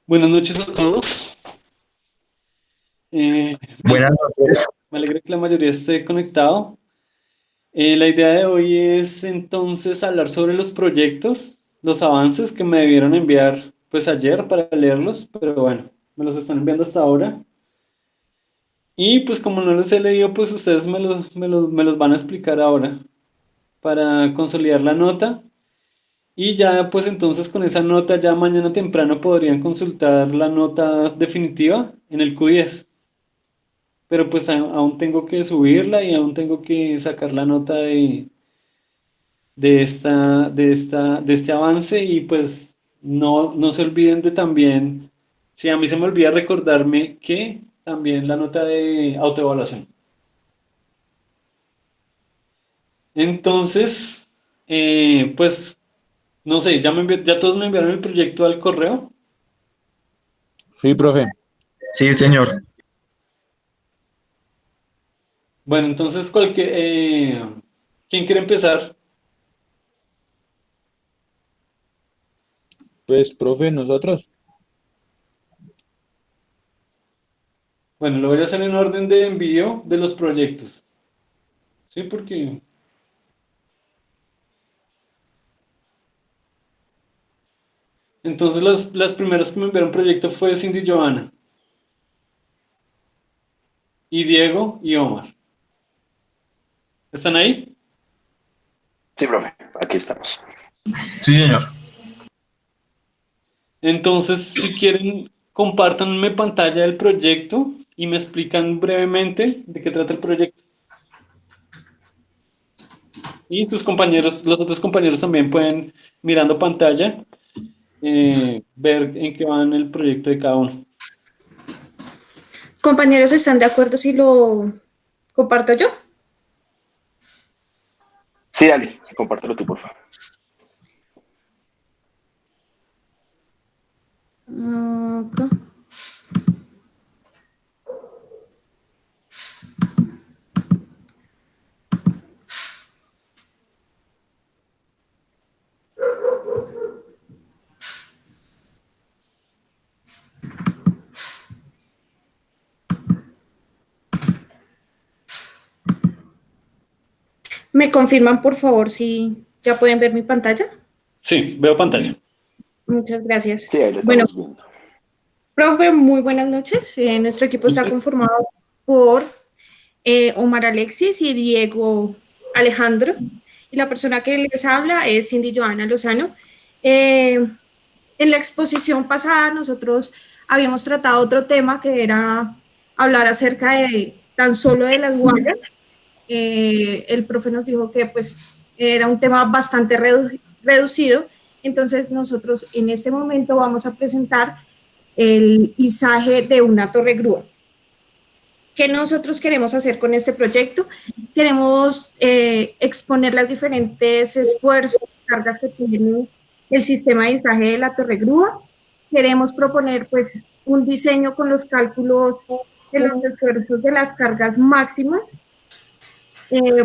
Buenas noches a todos. Eh, me Buenas alegra, noches. me alegra que la mayoría esté conectado. La idea de hoy es entonces hablar sobre los proyectos, los avances que me debieron enviar pues ayer para leerlos, pero bueno, me los están enviando hasta ahora. Y pues como no los he leído, pues ustedes me los van a explicar ahora para consolidar la nota. Y ya pues entonces con esa nota ya mañana temprano podrían consultar la nota definitiva en el Q10. Pero pues aún tengo que subirla y aún tengo que sacar la nota de este avance y pues no se olviden de también, si a mí se me olvida recordarme que también la nota de autoevaluación. Entonces, pues no sé, ya todos me enviaron el proyecto al correo. Sí, profe. Sí, señor. Bueno, entonces ¿quién quiere empezar? Pues, profe, nosotros. Bueno, lo voy a hacer en orden de envío de los proyectos. Sí, porque entonces las primeras que me enviaron proyecto fue Cindy y Johanna, y Diego y Omar. ¿Están ahí? Sí, profe, aquí estamos. Sí, señor. Entonces, si quieren, compártanme pantalla del proyecto y me explican brevemente de qué trata el proyecto. Y sus compañeros, los otros compañeros también pueden, mirando pantalla, ver en qué va en el proyecto de cada uno. Compañeros, ¿están de acuerdo si lo comparto yo? Sí, dale, compártelo tú, por favor. Acá. ¿Me confirman, por favor, si ya pueden ver mi pantalla? Sí, veo pantalla. Muchas gracias. Sí, ahí lo Bueno, estamos viendo. profe, muy buenas noches. Nuestro equipo está conformado por Omar Alexis y Diego Alejandro. Y la persona que les habla es Cindy Johanna Lozano. En la exposición pasada nosotros habíamos tratado otro tema que era hablar acerca de tan solo de las guayas. El profe nos dijo que pues era un tema bastante reducido, entonces nosotros en este momento vamos a presentar el izaje de una torre grúa. ¿Qué nosotros queremos hacer con este proyecto? Queremos exponer las diferentes esfuerzos y cargas que tiene el sistema de izaje de la torre grúa. Queremos proponer pues un diseño con los cálculos de los esfuerzos de las cargas máximas,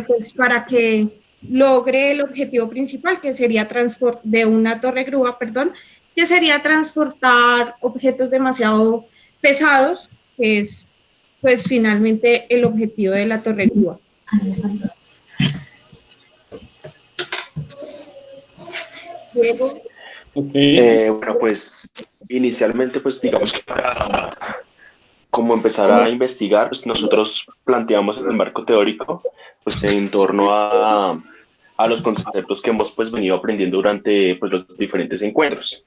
pues para que logre el objetivo principal, que sería de una torre grúa, perdón, que sería transportar objetos demasiado pesados, que es pues finalmente el objetivo de la torre grúa. Luego, Ok. Bueno, pues inicialmente, pues digamos que para como empezar a investigar, pues nosotros planteamos el marco teórico, pues en torno a los conceptos que hemos pues venido aprendiendo durante pues los diferentes encuentros.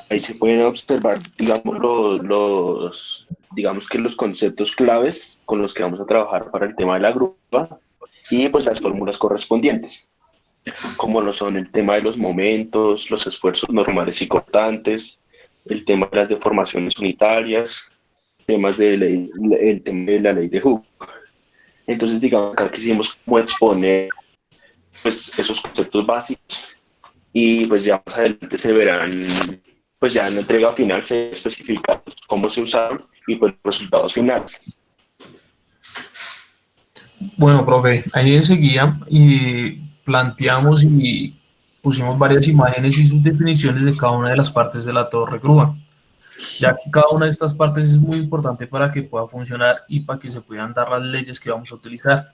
Ahí se pueden observar, digamos, digamos que los conceptos claves con los que vamos a trabajar para el tema de la grúa y pues las fórmulas correspondientes, como lo son el tema de los momentos, los esfuerzos normales y cortantes, el tema de las deformaciones unitarias, temas de el tema de la ley de Hooke. Entonces, digamos, acá quisimos como exponer pues, esos conceptos básicos y pues ya más adelante se verán, pues ya en la entrega final se especifica cómo se usaron y pues los resultados finales. Bueno, profe, ahí enseguida planteamos y pusimos varias imágenes y sus definiciones de cada una de las partes de la torre grúa. ya que cada una de estas partes es muy importante para que pueda funcionar y para que se puedan dar las leyes que vamos a utilizar.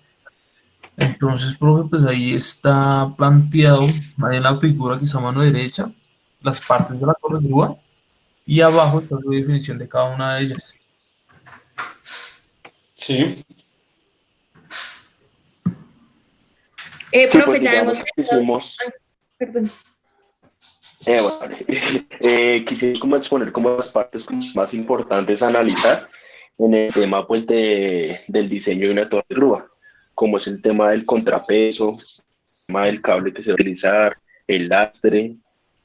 Entonces, profe, pues ahí está planteado, ahí en la figura que está a mano derecha, las partes de la torre grúa y abajo está la definición de cada una de ellas. Sí. Profe, pues, ya digamos hemos... que quisimos, Perdón. vale. Quisimos como exponer como las partes como más importantes a analizar en el tema pues del diseño de una torre de grúa, como es el tema del contrapeso, el tema del cable que se va a utilizar, el lastre,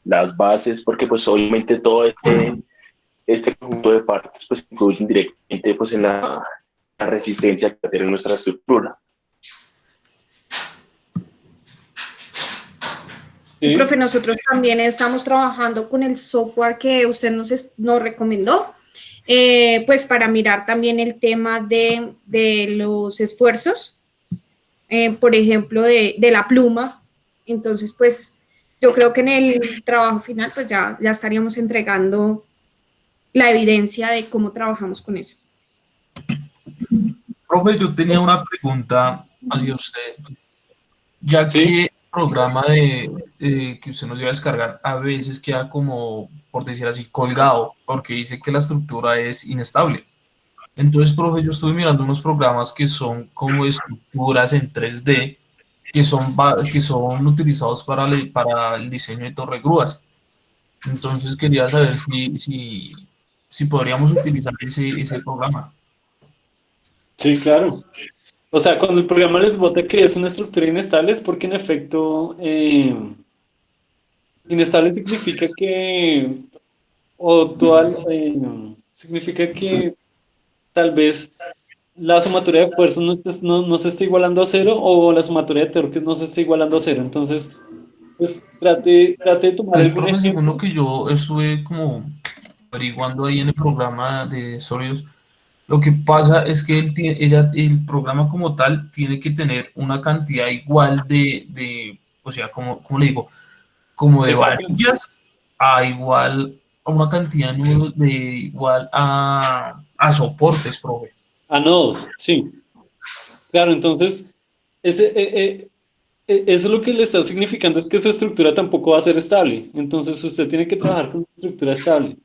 las bases, porque pues obviamente todo este conjunto de partes pues influyen directamente pues en la resistencia que tiene nuestra estructura. Sí. Profe, nosotros también estamos trabajando con el software que usted nos recomendó, pues para mirar también el tema de los esfuerzos, por ejemplo, de la pluma. Entonces, pues yo creo que en el trabajo final, pues ya estaríamos entregando la evidencia de cómo trabajamos con eso. Profe, yo tenía una pregunta hacia usted, ya Sí. que el programa que usted nos iba a descargar a veces queda como, por decir así, colgado, porque dice que la estructura es inestable. Entonces, profe, yo estuve mirando unos programas que son como estructuras en 3D, que son utilizados para el diseño de torregrúas. Entonces, quería saber si podríamos utilizar ese programa. Sí, claro. O sea, cuando el programa les bota que es una estructura inestable es porque en efecto inestable significa que significa que tal vez la sumatoria de fuerzas no se está igualando a cero o la sumatoria de torques no se está igualando a cero. Entonces, pues trate de tomar Pues, algún profe, según lo ejemplo. que yo estuve como averiguando ahí en el programa de sólidos, lo que pasa es que el programa como tal tiene que tener una cantidad igual o sea, como le digo, como de De cambio. varillas a igual a una cantidad de números de igual a soportes, profe. A nodos, sí. Claro, entonces, ese, eso lo que le está significando es que su estructura tampoco va a ser estable. Entonces, usted tiene que trabajar con una estructura estable.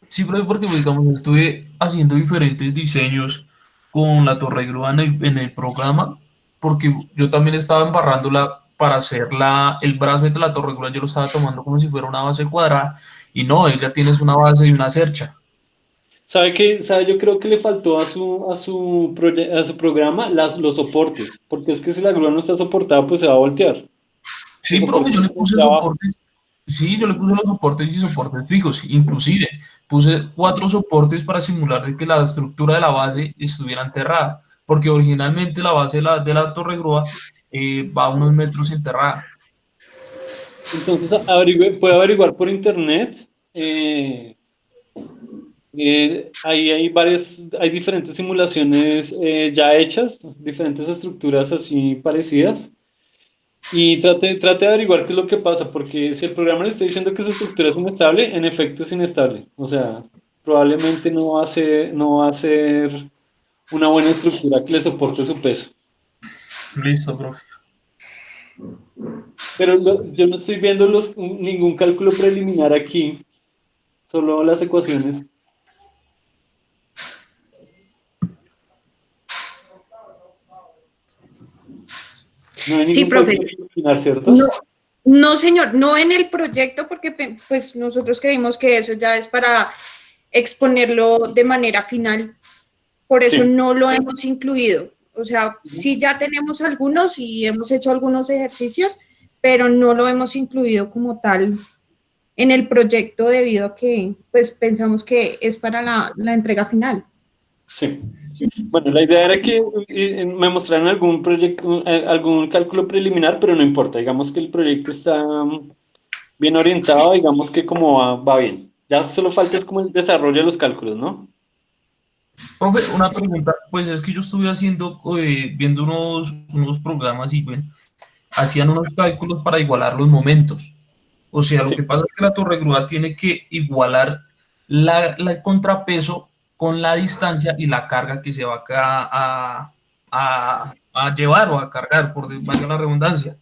Sí, profe, porque pues, digamos, estuve haciendo diferentes diseños con la torre grúa en el programa, porque yo también estaba embarrándola para hacer el brazo de la torre grúa, yo lo estaba tomando como si fuera una base cuadrada, y no, ella tiene una base y una cercha. ¿Sabe qué? ¿Sabe? Yo creo que le faltó a su programa los soportes, porque es que si la grúa no está soportada, pues se va a voltear. Los Sí, profe, soportes yo le están puse de abajo. soportes, sí, yo le puse los soportes y soportes fijos, inclusive puse 4 soportes para simular de que la estructura de la base estuviera enterrada, porque originalmente la base de la torre grúa va a unos metros enterrada. Entonces, puede averiguar por internet. Ahí hay diferentes simulaciones ya hechas, diferentes estructuras así parecidas. Y trate de averiguar qué es lo que pasa, porque si el programa le está diciendo que su estructura es inestable, en efecto es inestable. O sea, probablemente no va a ser una buena estructura que le soporte su peso. Listo, profe. Pero yo no estoy viendo ningún cálculo preliminar aquí, solo las ecuaciones. No hay Sí, ningún profe. cálculo preliminar, ¿cierto? No, no, señor, no en el proyecto, porque pues nosotros creímos que eso ya es para exponerlo de manera final. Por eso Sí. no lo hemos incluido. O sea, sí ya tenemos algunos y hemos hecho algunos ejercicios, pero no lo hemos incluido como tal en el proyecto debido a que pues pensamos que es para la entrega final. Sí. Bueno, la idea era que me mostraran algún proyecto, algún cálculo preliminar, pero no importa. Digamos que el proyecto está bien orientado, digamos que como va bien. Ya solo falta es como el desarrollo de los cálculos, ¿no? Profe, una pregunta, pues es que yo estuve viendo unos programas y bueno, hacían unos cálculos para igualar los momentos. O sea, lo Sí, que pasa es que la torre grúa tiene que igualar el contrapeso con la distancia y la carga que se va a llevar o a cargar, por valga la redundancia.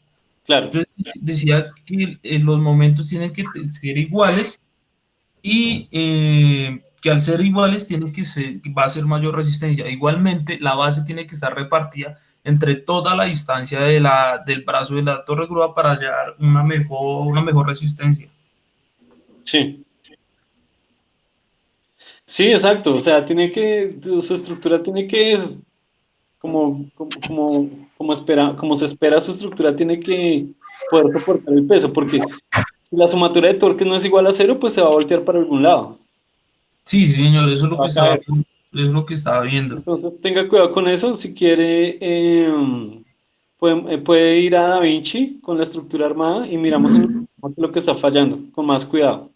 claro. Yo decía que los momentos tienen que ser iguales y que al ser iguales tienen que ser, va a ser mayor resistencia. Igualmente, la base tiene que estar repartida entre toda la distancia del brazo de la torre grúa para hallar una mejor resistencia. Sí. Sí, exacto. O sea, su estructura tiene que, como se espera, su estructura tiene que poder soportar el peso, porque si la sumatoria de torque no es igual a cero, pues se va a voltear para algún lado. Sí, sí, señor, eso es lo Va que a caer. es lo que estaba viendo. Entonces tenga cuidado con eso. Si quiere, puede ir a DaVinci con la estructura armada y miramos en lo que está fallando, con más cuidado.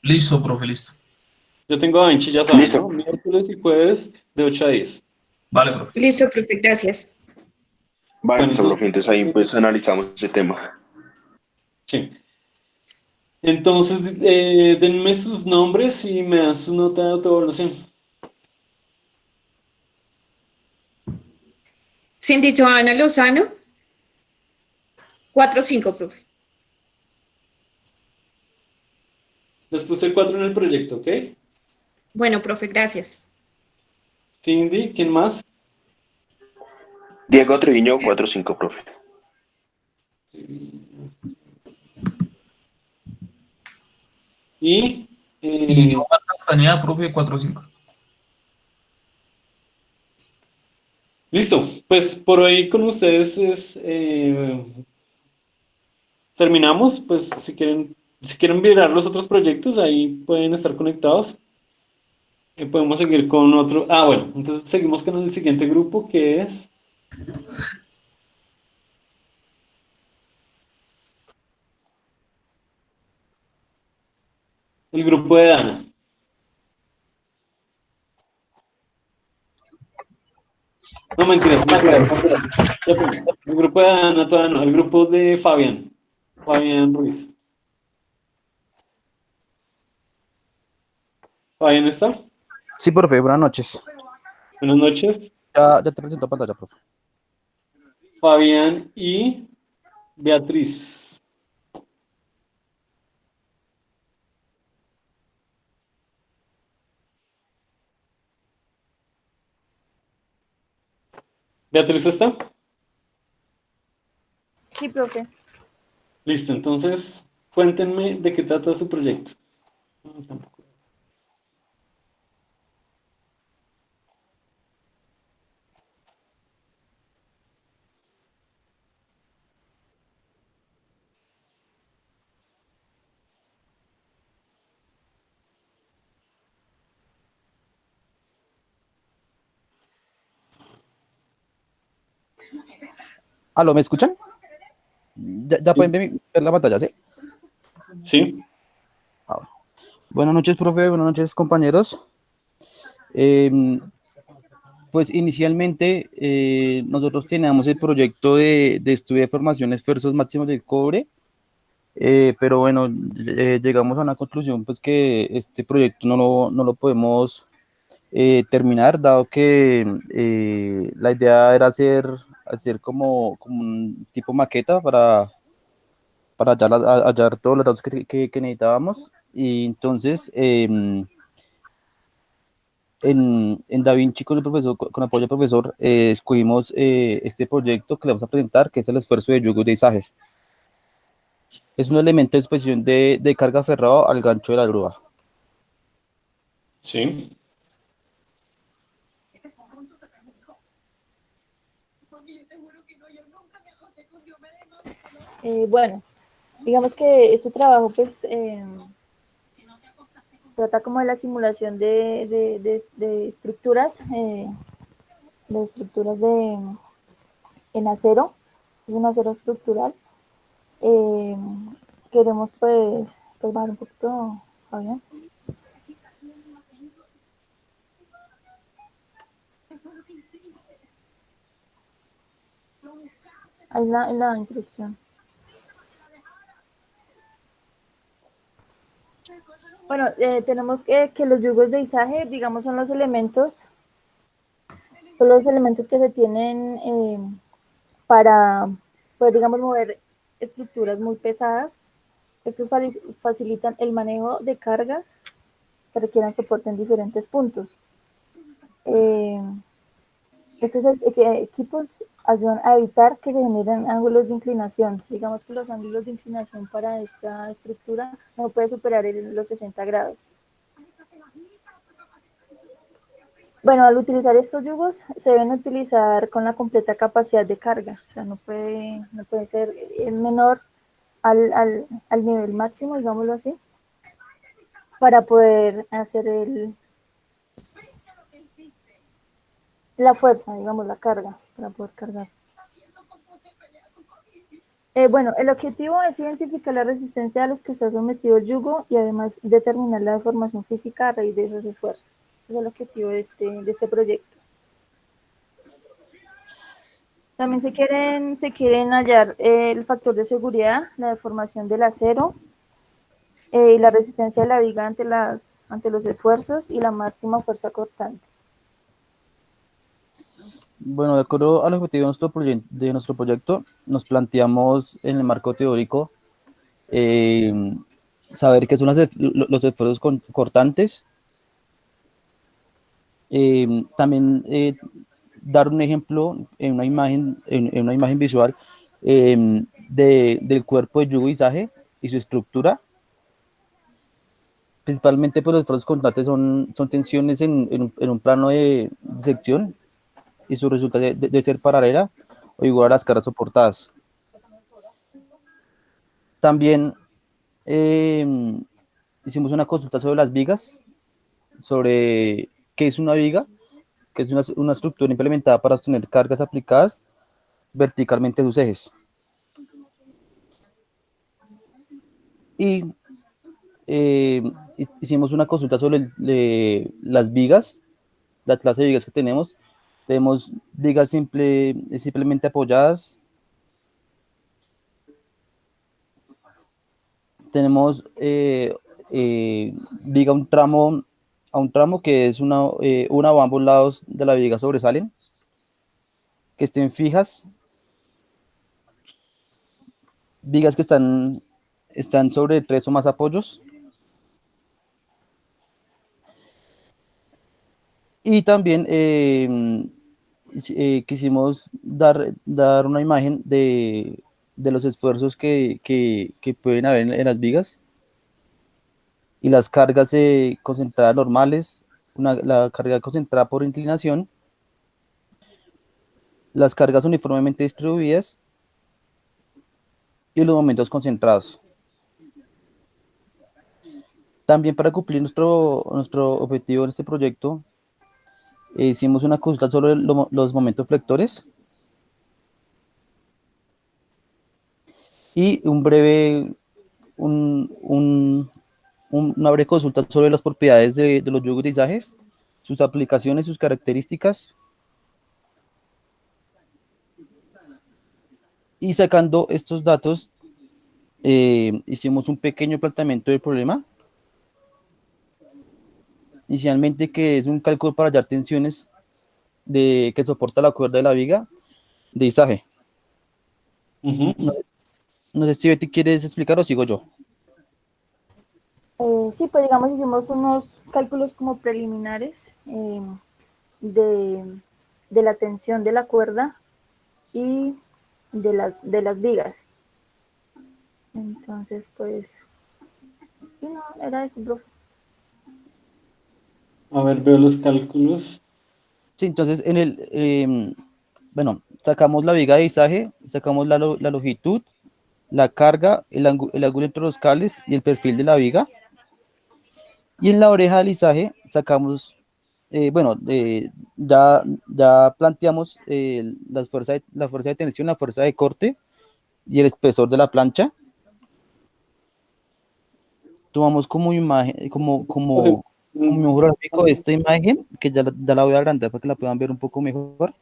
Listo, profe, listo. Yo tengo DaVinci, ya saben, Listo. ¿no? Miércoles y jueves de 8 a 10. Vale, profe. Listo, profe, gracias. Vale, Bueno, listo, entonces, profe. Entonces ahí pues analizamos ese tema. sí. Entonces, denme sus nombres y me dan su nota de autoevaluación. Cindy Joana Lozano, 4-5, profe. Les puse el 4 en el proyecto, ¿ok? Bueno, profe, gracias. Cindy, ¿quién más? Diego Treviño, 4-5, profe. Y, Y eh, Omar Castañeda, profe, 4-5. listo. Pues por hoy con ustedes terminamos. Pues si quieren mirar los otros proyectos, ahí pueden estar conectados. Podemos seguir con otro. Ah, bueno, entonces seguimos con el siguiente grupo que es el grupo de Dana. No, mentiras, mentiras. Ya fue. El grupo de Dana todavía no, el grupo de Fabián. Fabián Ruiz. ¿Fabián está? Sí, profe, buenas noches. Buenas noches. Ya te presento pantalla, profe. Fabián y Beatriz. ¿Beatriz está? Sí, profe. Listo, entonces cuéntenme de qué trata su proyecto. No, tampoco. ¿Aló, me escuchan? Ya pueden ver la pantalla, ¿sí? Sí, Ah, bueno. Buenas noches, profe, buenas noches, compañeros. Em, pues inicialmente nosotros teníamos el proyecto de estudio de formación esfuerzos máximos del cobre, pero bueno, llegamos a una conclusión pues que este proyecto no lo podemos terminar, dado que la idea era hacer como un tipo maqueta para hallar todos los datos que necesitábamos. Y entonces, en DaVinci, con el profesor, con apoyo del profesor, escogimos este proyecto que le vamos a presentar, que es el esfuerzo de yugo de izaje. Es un elemento de expresión de carga aferrado al gancho de la grúa. sí. Bueno, digamos que este trabajo pues trata como de la simulación de estructuras, en acero, es un acero estructural. Eh, Queremos pues bajar un poquito, Fabián. Ahí en la introducción. Bueno, tenemos que los yugos de izaje, digamos, son los elementos que se tienen para poder, digamos, mover estructuras muy pesadas. Estos facilitan el manejo de cargas que requieran soporte en diferentes puntos. Estos equipos ayudan a evitar que se generen ángulos de inclinación. Digamos que los ángulos de inclinación para esta estructura no puede superar los 60 grados. Bueno, al utilizar estos yugos se deben utilizar con la completa capacidad de carga. O sea, no puede ser menor al nivel máximo, digámoslo así, para poder hacer la fuerza, digamos, la carga, para poder cargar. Bueno, el objetivo es identificar la resistencia a los que está sometido el yugo y además determinar la deformación física a raíz de esos esfuerzos. Ese es el objetivo de este proyecto. También se quieren hallar el factor de seguridad, la deformación del acero, la resistencia de la viga ante los esfuerzos y la máxima fuerza cortante. Bueno, de acuerdo al objetivo de nuestro proyecto, nos planteamos en el marco teórico saber qué son los esfuerzos cortantes, también dar un ejemplo en una imagen visual del cuerpo de yugo izaje y su estructura. Principalmente pues, los esfuerzos constantes son tensiones en un plano de sección y su resultado debe ser paralela o igual a las cargas soportadas. También hicimos una consulta sobre las vigas, sobre qué es una viga, que es una estructura implementada para sostener cargas aplicadas verticalmente a sus ejes. Y hicimos una consulta sobre las vigas, la clase de vigas que tenemos. Tenemos vigas simplemente apoyadas. Tenemos viga a un tramo que es una o ambos lados de la viga sobresalen, que estén fijas, vigas que están sobre 3 o más apoyos. Y también quisimos dar una imagen de los esfuerzos que pueden haber en las vigas y las cargas concentradas normales, la carga concentrada por inclinación, las cargas uniformemente distribuidas y los momentos concentrados. También para cumplir nuestro objetivo en este proyecto, hicimos una consulta sobre los momentos flectores y una breve consulta sobre las propiedades de los yugos de izajes, sus aplicaciones, sus características. Y sacando estos datos, hicimos un pequeño planteamiento del problema. Inicialmente, que es un cálculo para hallar tensiones que soporta la cuerda de la viga de izaje. No sé si Betty quieres explicar o sigo yo. Sí, pues digamos hicimos unos cálculos como preliminares de la tensión de la cuerda y de las vigas. Entonces, pues, sí, no, era eso, profe. A ver, veo los cálculos. Sí, entonces bueno, sacamos la viga de izaje, sacamos la longitud, la carga, el ángulo entre los cables y el perfil de la viga. Y en la oreja del izaje sacamos, ya planteamos la fuerza de tensión, la fuerza de corte y el espesor de la plancha. Tomamos como imagen, como mejor gráfico esta imagen, que ya la voy a agrandar para que la puedan ver un poco mejor.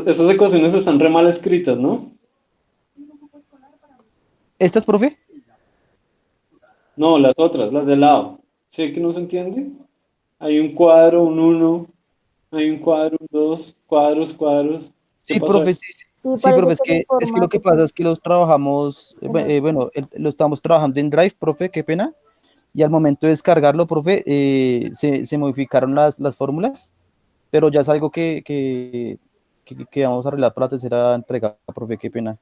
Esas ecuaciones están re mal escritas, ¿no? ¿Estas, profe? No, las otras, las de lado. ¿Sí que no se entiende? Hay un cuadro, un uno, hay un cuadro, un dos, cuadros, cuadros. ¿Qué Sí, pasó ahí? profe, sí, sí, Sí, sí, parece profe, que es el es que lo que formato pasa es que los trabajamos, en Excel. bueno, lo estamos trabajando en Drive, profe, qué pena, y al momento de descargarlo, profe, se modificaron las fórmulas, pero ya es algo que vamos a arreglar para la tercera entrega, profe, qué pena.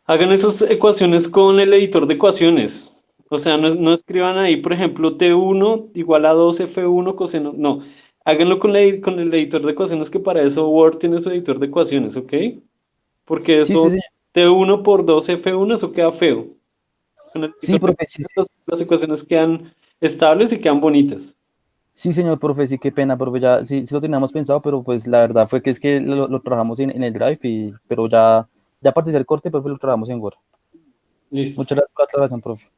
Hagan esas ecuaciones con el editor de ecuaciones. O sea, no escriban ahí, por ejemplo, T1 igual a 2F1 coseno. No, háganlo con el editor de ecuaciones, que para eso Word tiene su editor de ecuaciones, ¿ok? Porque Sí, sí, eso, sí, T1 por 2F1, eso queda feo. Con el sí, editor de profe, sí, sí. ecuaciones, las ecuaciones quedan estables y quedan bonitas. Sí, señor profe, sí, qué pena, profe, ya sí, sí lo teníamos pensado, pero pues la verdad fue que es que lo trabajamos en el Drive, pero ya para hacer el corte, profe, lo trabajamos en Word. Listo. Muchas gracias por la aclaración, profe.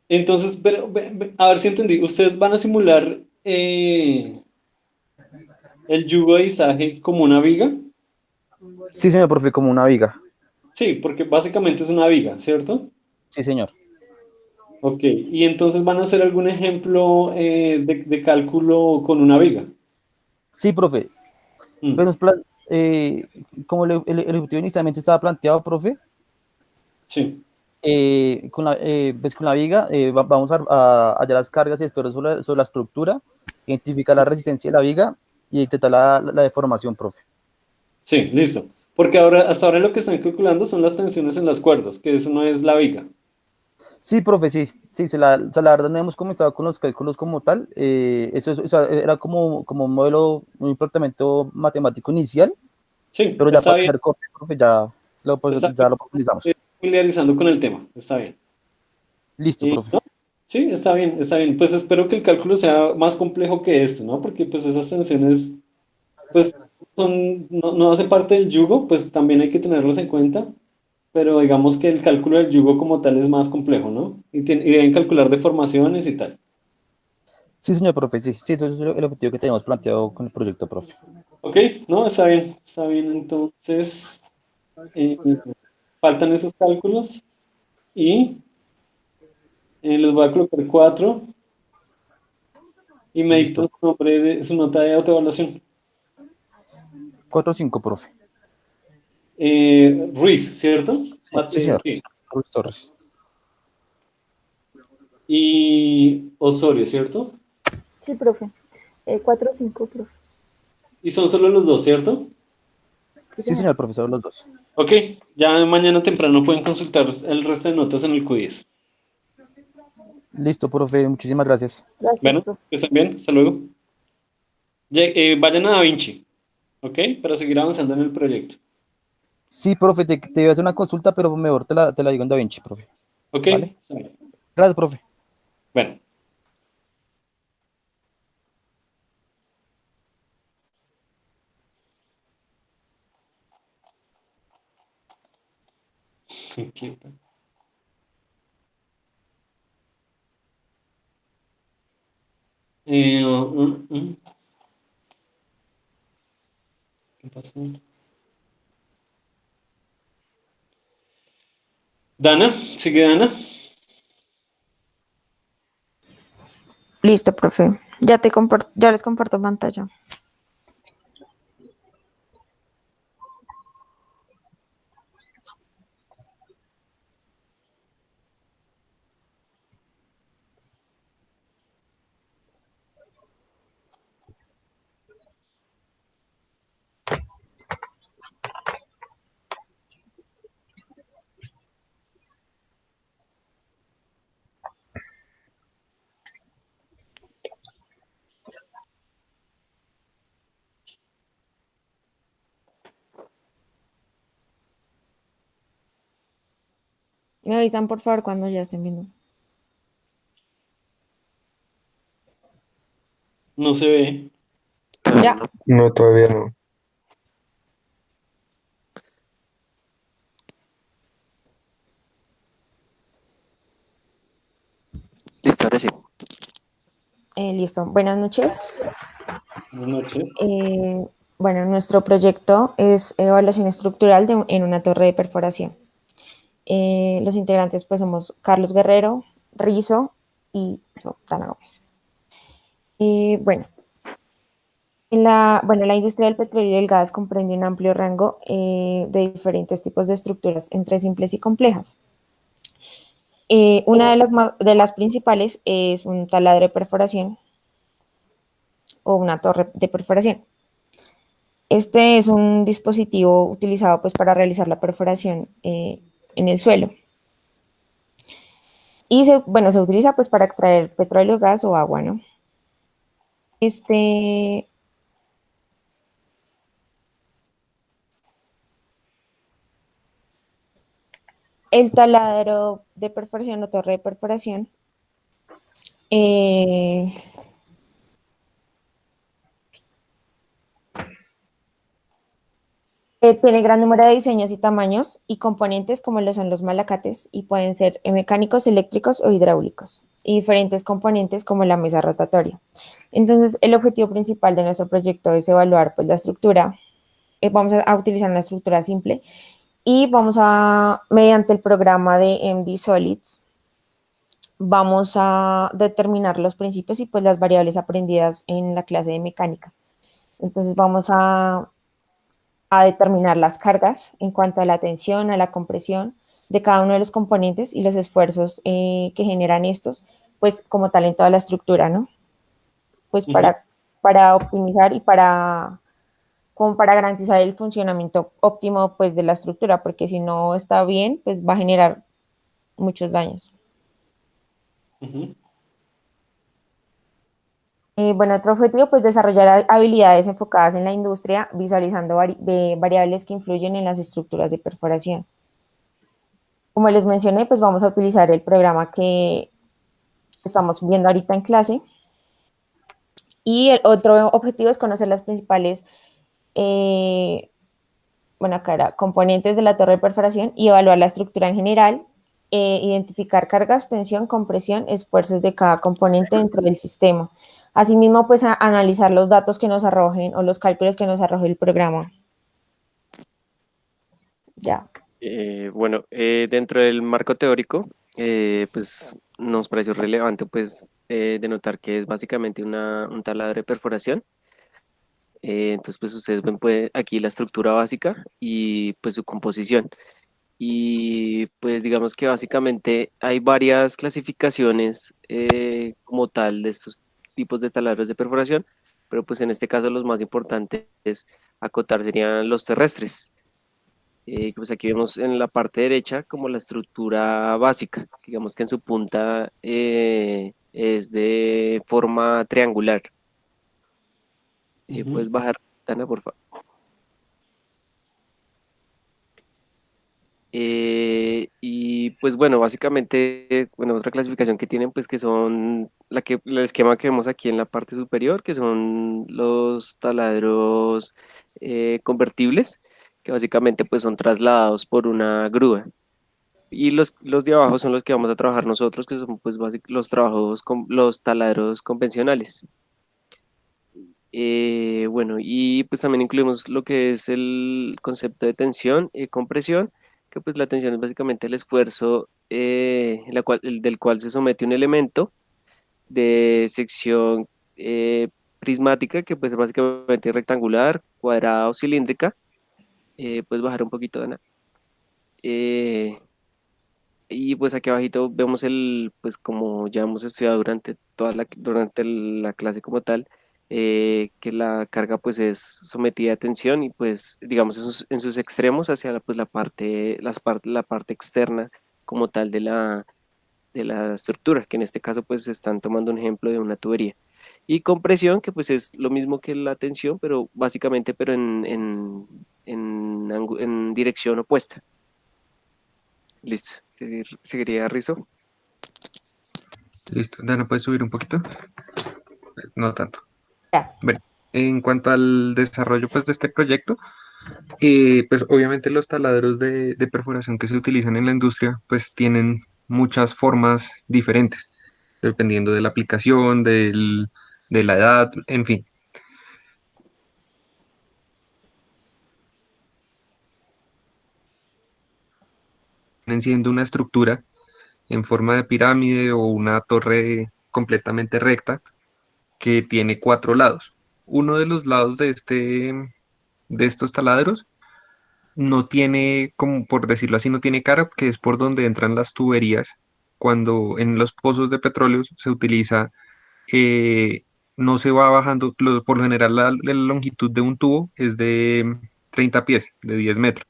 Entonces, pero, a ver si entendí. Ustedes van a simular el yugo de izaje como una viga. Sí, señor profe, como una viga. Sí, porque básicamente es una viga, ¿cierto? Sí, señor. Ok, y entonces van a hacer algún ejemplo de cálculo con una viga. Sí, profe, Mm, pero como el objetivo inicialmente estaba planteado, profe, sí, pues con la viga vamos a hallar las cargas y esfuerzos sobre la estructura, identificar la resistencia de la viga y detectar la deformación, profe. sí, listo. Porque ahora, hasta ahora lo que están calculando son las tensiones en las cuerdas, que eso no es la viga. Sí, profe, sí, sí, o sea, la verdad no hemos comenzado con los cálculos como tal, o sea, era como un modelo, un planteamiento matemático inicial, Sí, pero ya está para bien, hacer corte, profe, está ya bien. lo Estoy profundizamos. familiarizando con el tema, está bien. Listo, profe. ¿No? Sí, está bien, está bien. Pues espero que el cálculo sea más complejo que esto, ¿no? Porque pues esas tensiones, pues no hace parte del yugo, pues también hay que tenerlos en cuenta, pero digamos que el cálculo del yugo como tal es más complejo, ¿no? Y deben calcular deformaciones y tal. Sí, señor profe, sí, sí, eso es el objetivo que tenemos planteado con el proyecto, profe. Ok, no, está bien, entonces eh, faltan esos cálculos y les voy a colocar 4 y me dictan Listo. su nombre su nota de autoevaluación. 4 o 5, profe. Ruiz, ¿cierto? Sí, señor. Sí. Ruiz Torres. Y Osorio, ¿cierto? Sí, profe. 4 o 5, profe. Y son solo los dos, ¿cierto? Sí, Sí, señor. señor profesor, los dos. Ok, ya mañana temprano pueden consultar el resto de notas en el quiz. Listo, profe, muchísimas gracias. Gracias, Bueno, profe. que estén bien, hasta luego. Vayan a Da Vinci, ¿ok? Para seguir avanzando en el proyecto. Sí, profe, te iba a hacer una consulta, pero mejor te la digo en DaVinci, profe. ¿Ok? ¿Vale? Está bien. Gracias, profe. Bueno. ¿Qué, eh, uh, uh, uh, ¿Qué pasó? Dana, sigue Dana. Listo, profe. Ya les comparto pantalla. Me avisan, por favor, cuando ya estén viendo. No se ve. Ya. No, todavía no. Listo, ahora sí. Listo. Buenas noches. Buenas noches. Bueno, nuestro proyecto es evaluación estructural en una torre de perforación. Los integrantes pues somos Carlos Guerrero, Rizo, y yo, Dana Gómez. Bueno, la industria del petróleo y del gas comprende un amplio rango de diferentes tipos de estructuras, entre simples y complejas. Una de las principales es un taladro de perforación o una torre de perforación. Este es un dispositivo utilizado pues, para realizar la perforación en el suelo. Y se utiliza pues, para extraer petróleo, gas o agua, ¿no? El taladro de perforación o torre de perforación tiene gran número de diseños y tamaños y componentes como lo son los malacates y pueden ser mecánicos, eléctricos o hidráulicos y diferentes componentes como la mesa rotatoria. Entonces, el objetivo principal de nuestro proyecto es evaluar pues, la estructura. Vamos a utilizar una estructura simple y mediante el programa de MD Solids, vamos a determinar los principios y pues las variables aprendidas en la clase de mecánica. Entonces, vamos a determinar las cargas en cuanto a la tensión, a la compresión de cada uno de los componentes y los esfuerzos que generan estos, pues como tal en toda la estructura, ¿no? Pues para optimizar y como para garantizar el funcionamiento óptimo pues de la estructura, porque si no está bien, pues va a generar muchos daños. Otro objetivo, pues desarrollar habilidades enfocadas en la industria, visualizando variables que influyen en las estructuras de perforación. Como les mencioné, pues vamos a utilizar el programa que estamos viendo ahorita en clase. Y el otro objetivo es conocer las principales componentes de la torre de perforación y evaluar la estructura en general, identificar cargas, tensión, compresión, esfuerzos de cada componente dentro del sistema. Asimismo, pues analizar los datos que nos arrojen o los cálculos que nos arroje el programa. Ya. Dentro del marco teórico, pues nos pareció relevante pues denotar que es básicamente un taladro de perforación. Entonces pues ustedes ven pues, aquí la estructura básica y pues su composición. Y pues digamos que básicamente hay varias clasificaciones como tal de estos tipos de taladros de perforación, pero pues en este caso los más importantes acotar serían los terrestres. Pues aquí vemos en la parte derecha como la estructura básica, digamos que en su punta es de forma triangular. Puedes bajar, Dana, por favor. Y pues bueno, básicamente, otra clasificación que tienen, pues que son el esquema que vemos aquí en la parte superior, que son los taladros convertibles, que básicamente pues son trasladados por una grúa. Y los de abajo son los que vamos a trabajar nosotros, que son pues los taladros convencionales. Y pues también incluimos lo que es el concepto de tensión y compresión, que pues la tensión es básicamente el esfuerzo del cual se somete un elemento de sección prismática, que pues es básicamente rectangular, cuadrada o cilíndrica. Puedes bajar un poquito, Dana. Y pues aquí abajito vemos pues como ya hemos estudiado durante la clase como tal, que la carga pues es sometida a tensión y pues digamos en sus extremos hacia pues la parte externa como tal de la estructura, que en este caso pues están tomando un ejemplo de una tubería. Y compresión, que pues es lo mismo que la tensión, pero básicamente pero en dirección opuesta. Listo. Seguiría Rizo. Listo. Dana, ¿puedes subir un poquito? No tanto. Ya. Bueno, en cuanto al desarrollo pues, de este proyecto, pues obviamente los taladros de perforación que se utilizan en la industria pues tienen muchas formas diferentes, dependiendo de la aplicación, de la edad, en fin. Siendo una estructura en forma de pirámide o una torre completamente recta que tiene 4 lados. Uno de los lados de estos taladros no tiene, como por decirlo así, no tiene cara, que es por donde entran las tuberías. Cuando en los pozos de petróleo se utiliza, eh, no se va bajando, por lo general la longitud de un tubo es de 30 pies, de 10 metros,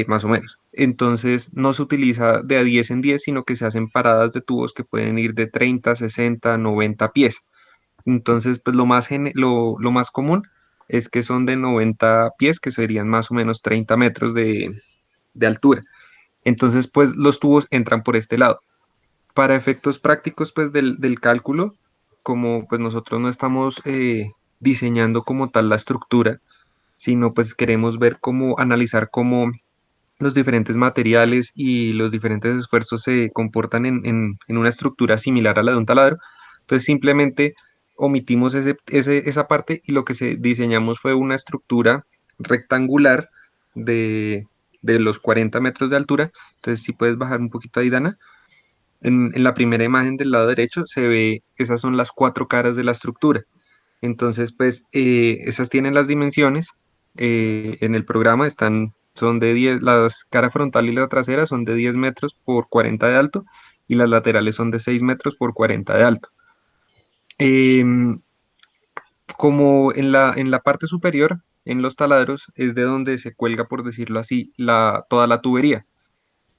más o menos. Entonces no se utiliza de a 10 en 10, sino que se hacen paradas de tubos que pueden ir de 30, 60, 90 pies. Entonces, pues lo más común es que son de 90 pies, que serían más o menos 30 metros de altura. Entonces, pues los tubos entran por este lado. Para efectos prácticos, pues del cálculo, como pues nosotros no estamos diseñando como tal la estructura, sino pues queremos ver cómo analizar cómo los diferentes materiales y los diferentes esfuerzos se comportan en una estructura similar a la de un taladro. Entonces simplemente omitimos esa parte y lo que diseñamos fue una estructura rectangular de los 40 metros de altura. Entonces si puedes bajar un poquito ahí, Dana. En la primera imagen del lado derecho se ve, esas son las 4 caras de la estructura. Entonces, pues, esas tienen las dimensiones. En el programa son de 10, las cara frontal y la trasera son de 10 metros por 40 de alto y las laterales son de 6 metros por 40 de alto. Em, Como en la parte superior, en los taladros, es de donde se cuelga, por decirlo así, toda la tubería.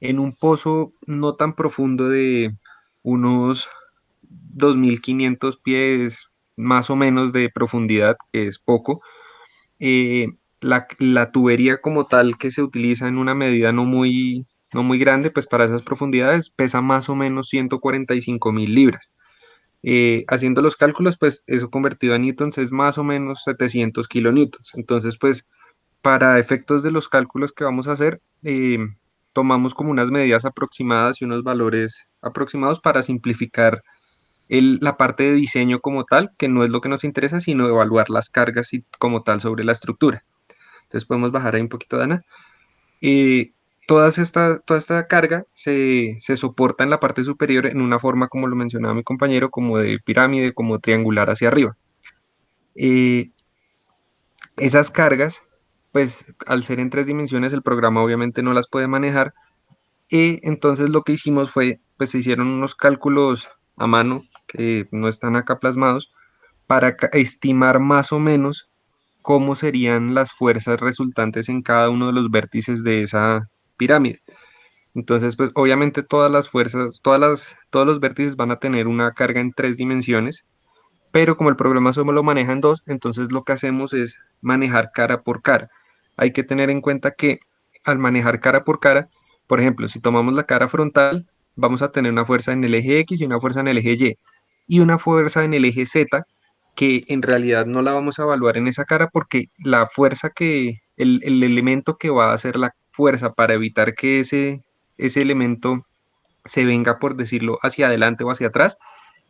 En un pozo no tan profundo de unos 2.500 pies más o menos de profundidad, que es poco, eh, la tubería como tal que se utiliza en una medida no muy grande, pues para esas profundidades pesa más o menos 145.000 libras. Haciendo los cálculos, pues eso convertido a newtons es más o menos 700 kilonewtons. Entonces, pues para efectos de los cálculos que vamos a hacer, tomamos como unas medidas aproximadas y unos valores aproximados para simplificar la parte de diseño como tal, que no es lo que nos interesa, sino evaluar las cargas y como tal sobre la estructura. Entonces podemos bajar ahí un poquito, Dana. Eh, toda esta carga se soporta en la parte superior en una forma, como lo mencionaba mi compañero, como de pirámide, como triangular hacia arriba. Eh, Esas cargas, pues al ser en 3 dimensiones, el programa obviamente no las puede manejar. Y entonces lo que hicimos fue, pues se hicieron unos cálculos a mano que no están acá plasmados para estimar más o menos cómo serían las fuerzas resultantes en cada uno de los vértices de esa pirámide. Entonces, pues obviamente todas las fuerzas, todos los vértices van a tener una carga en 3 dimensiones, pero como el programa solo lo maneja en dos, entonces lo que hacemos es manejar cara por cara. Hay que tener en cuenta que al manejar cara por cara, por ejemplo, si tomamos la cara frontal, vamos a tener una fuerza en el eje X y una fuerza en el eje Y, y una fuerza en el eje Z, que en realidad no la vamos a evaluar en esa cara porque la fuerza el elemento que va a hacer la fuerza para evitar que ese elemento se venga, por decirlo, hacia adelante o hacia atrás,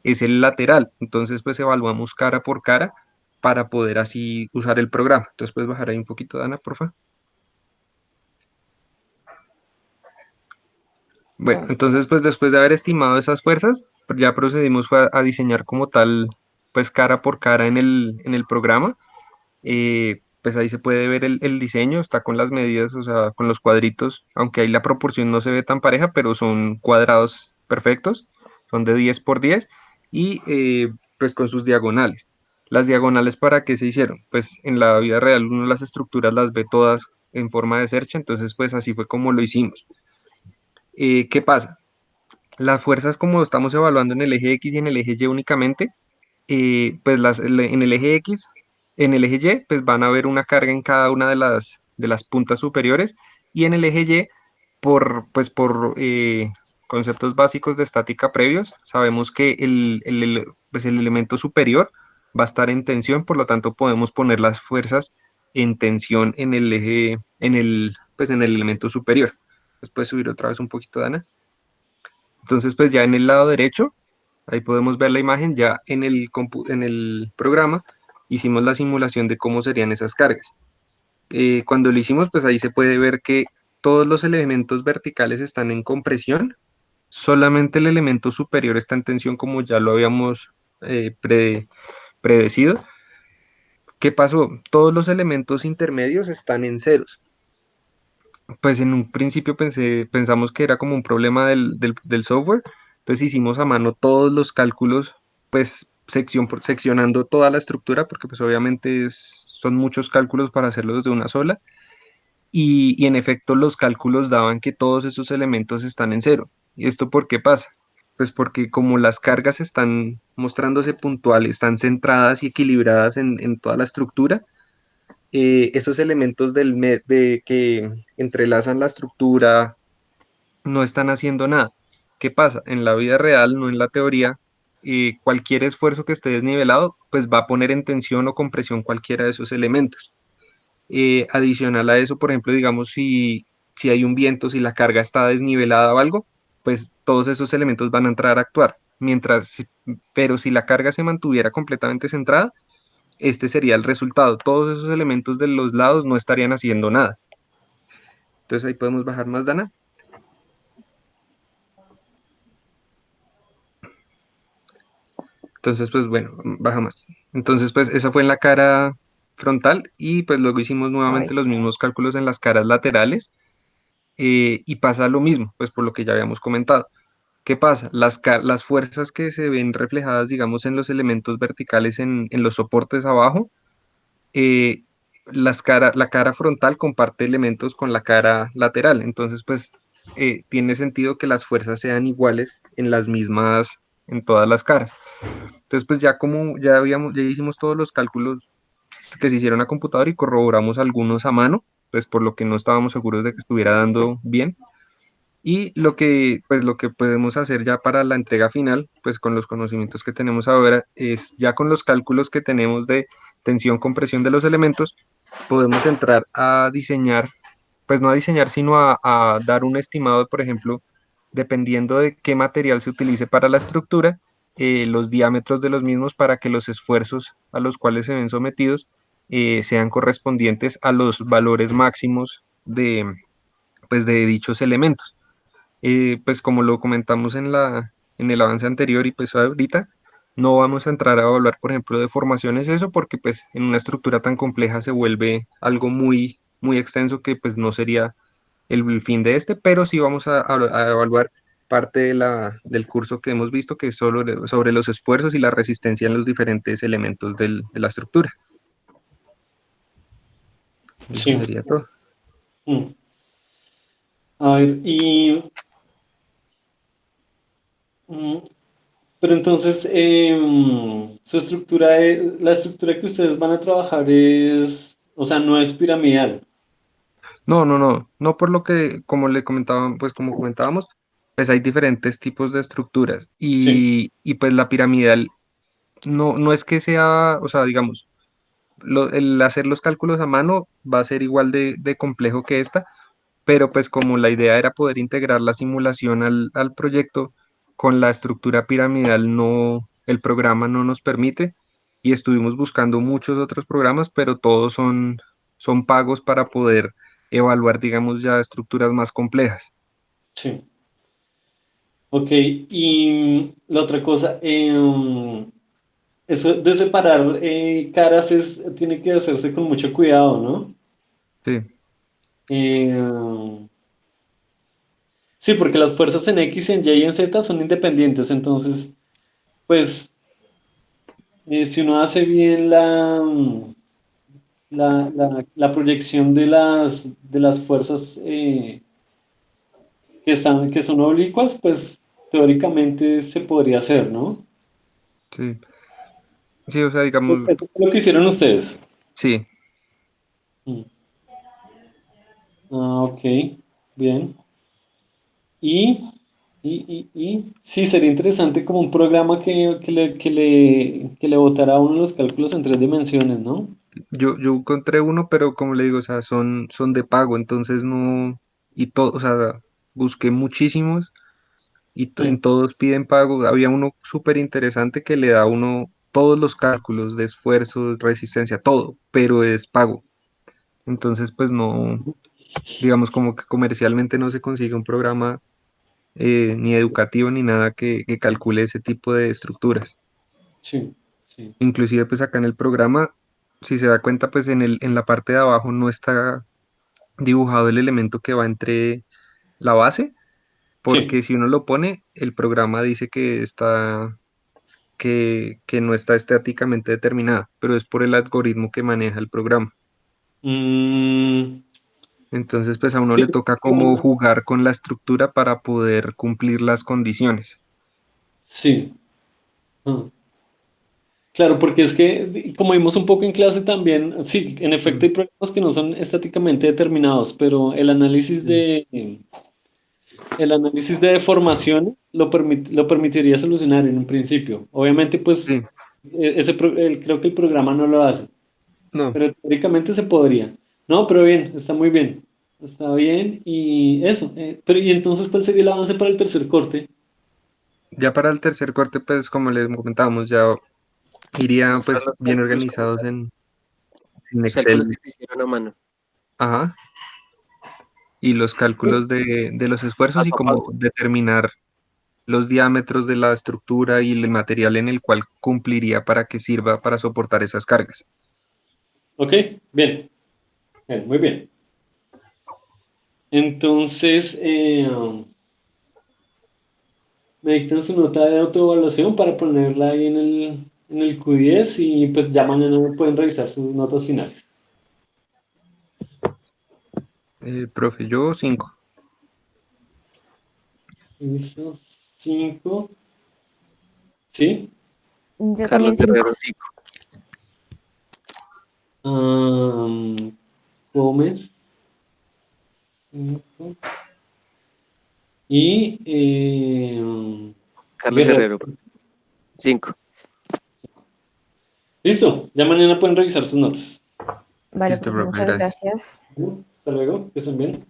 es el lateral. Entonces, pues evaluamos cara por cara para poder así usar el programa. Entonces, puedes bajar ahí un poquito, Dana, porfa. Bueno, entonces, pues después de haber estimado esas fuerzas, pues, ya procedimos a diseñar como tal, pues cara por cara en el programa. Pues ahí se puede ver el diseño, está con las medidas, o sea, con los cuadritos, aunque ahí la proporción no se ve tan pareja, pero son cuadrados perfectos, son de 10 por 10 y pues con sus diagonales. Las diagonales, ¿para qué se hicieron? Pues en la vida real uno las estructuras las ve todas en forma de cercha, entonces pues así fue como lo hicimos. ¿Qué pasa? Las fuerzas, como estamos evaluando en el eje X y en el eje Y únicamente, pues en el eje X, en el eje Y, pues van a haber una carga en cada una de las puntas superiores, y en el eje Y, por conceptos básicos de estática previos, sabemos que pues el elemento superior va a estar en tensión, por lo tanto podemos poner las fuerzas en tensión en el eje, pues en el elemento superior. Después subir otra vez un poquito, Dana. Entonces, pues ya en el lado derecho, ahí podemos ver la imagen, ya en el programa hicimos la simulación de cómo serían esas cargas. Cuando lo hicimos, pues ahí se puede ver que todos los elementos verticales están en compresión, solamente el elemento superior está en tensión como ya lo habíamos predecido. ¿Qué pasó? Todos los elementos intermedios están en ceros. Pues en un principio pensamos que era como un problema del software, entonces hicimos a mano todos los cálculos, pues sección por seccionando toda la estructura, porque pues obviamente son muchos cálculos para hacerlos de una sola, y en efecto los cálculos daban que todos esos elementos están en cero. ¿Y esto por qué pasa? Pues porque como las cargas están mostrándose puntuales, están centradas y equilibradas en toda la estructura, esos elementos que entrelazan la estructura no están haciendo nada. ¿Qué pasa? En la vida real, no en la teoría, cualquier esfuerzo que esté desnivelado, pues va a poner en tensión o compresión cualquiera de esos elementos. Adicional a eso, por ejemplo, digamos, si hay un viento, si la carga está desnivelada o algo, pues todos esos elementos van a entrar a actuar. Pero si la carga se mantuviera completamente centrada, este sería el resultado. Todos esos elementos de los lados no estarían haciendo nada. Entonces ahí podemos bajar más, Dana. Entonces, pues bueno, baja más. Entonces, pues esa fue en la cara frontal y pues luego hicimos nuevamente los mismos cálculos en las caras laterales y pasa lo mismo, pues por lo que ya habíamos comentado. ¿Qué pasa? Las fuerzas que se ven reflejadas, digamos, en los elementos verticales en los soportes abajo, eh, la cara frontal comparte elementos con la cara lateral. Entonces, pues tiene sentido que las fuerzas sean iguales en todas las caras. Entonces, pues ya como ya hicimos todos los cálculos que se hicieron a computador y corroboramos algunos a mano, pues por lo que no estábamos seguros de que estuviera dando bien. Y lo que podemos hacer ya para la entrega final, pues con los conocimientos que tenemos ahora, es ya con los cálculos que tenemos de tensión, compresión de los elementos, podemos entrar a diseñar, pues no a diseñar, sino a dar un estimado, por ejemplo, dependiendo de qué material se utilice para la estructura, los diámetros de los mismos para que los esfuerzos a los cuales se ven sometidos sean correspondientes a los valores máximos pues, de dichos elementos. Pues como lo comentamos en el avance anterior y pues ahorita, no vamos a entrar a evaluar, por ejemplo, deformaciones, eso, porque pues en una estructura tan compleja se vuelve algo muy, muy extenso que pues no sería el fin de este, pero sí vamos a evaluar parte del curso que hemos visto, que es solo sobre los esfuerzos y la resistencia en los diferentes elementos de la estructura. Eso Sí. sería todo. A ver, pero entonces, su estructura, la estructura que ustedes van a trabajar es, o sea, no es piramidal. No por lo que, como le comentaban, pues como comentábamos, pues hay diferentes tipos de estructuras y pues la piramidal no es que sea, o sea, digamos, el hacer los cálculos a mano va a ser igual de complejo que esta, pero pues como la idea era poder integrar la simulación al proyecto con la estructura piramidal, el programa no nos permite y estuvimos buscando muchos otros programas, pero todos son pagos para poder evaluar, digamos, ya estructuras más complejas. Sí. Ok, y la otra cosa, eso de separar caras tiene que hacerse con mucho cuidado, ¿no? Sí, Eh, sí, porque las fuerzas en X, en Y y en Z son independientes, entonces, pues, si uno hace bien la proyección de las fuerzas que son oblicuas, pues teóricamente se podría hacer, ¿no? sí. Sí, o sea, digamos, Eso fue lo que hicieron ustedes. sí. Mm. Ah, ok, bien. Y, sí, sería interesante como un programa que le botara a uno los cálculos en 3 dimensiones, ¿no? Yo encontré uno, pero como le digo, o sea, son de pago, entonces no, y todo, o sea, busqué muchísimos y en Mm, todos piden pago. Había uno súper interesante que le da a uno todos los cálculos de esfuerzo, resistencia, todo, pero es pago. Entonces, pues no, digamos como que comercialmente no se consigue un programa ni educativo ni nada que calcule ese tipo de estructuras. Sí, sí. Inclusive pues acá en el programa, si se da cuenta pues en la parte de abajo no está dibujado el elemento que va entre la base, Sí. porque si uno lo pone, el programa dice que no está estáticamente determinada, pero es por el algoritmo que maneja el programa. Mm, Entonces, pues a uno sí, le toca como jugar con la estructura para poder cumplir las condiciones. sí. Ah. Claro, porque es que, como vimos un poco en clase también, sí, en efecto Mm, hay problemas que no son estáticamente determinados, pero sí, el análisis de deformación lo permitiría solucionar en un principio. Obviamente, pues, sí, creo que el programa no lo hace, no, pero teóricamente se podría. No, pero bien, está muy bien. Está bien, y eso. Pero, ¿y entonces cuál sería el avance para el tercer corte? ya para el tercer corte, pues como les comentábamos, ya iría Mostrar pues los bien cálculos como organizados tal, en los cálculos Excel, que se hicieron a mano, ajá, y los cálculos de los esfuerzos y paso a como paso. determinar los diámetros de la estructura y el material en el cual cumpliría para que sirva para soportar esas cargas. Ok, bien, bien, muy bien. Entonces, me dictan su nota de autoevaluación para ponerla ahí en el Q10 y pues ya mañana pueden revisar sus notas finales. Profe, yo 5. Listo. 5, ¿sí? Yo Carlos también 5. Guerrero, 5. Am, Gómez, 5. Y Carlos Guerrero. Guerrero, 5. Listo, ya mañana pueden revisar sus notas. Vale, Listo, profe, profe, muchas gracias. gracias. Hasta luego, que estén bien.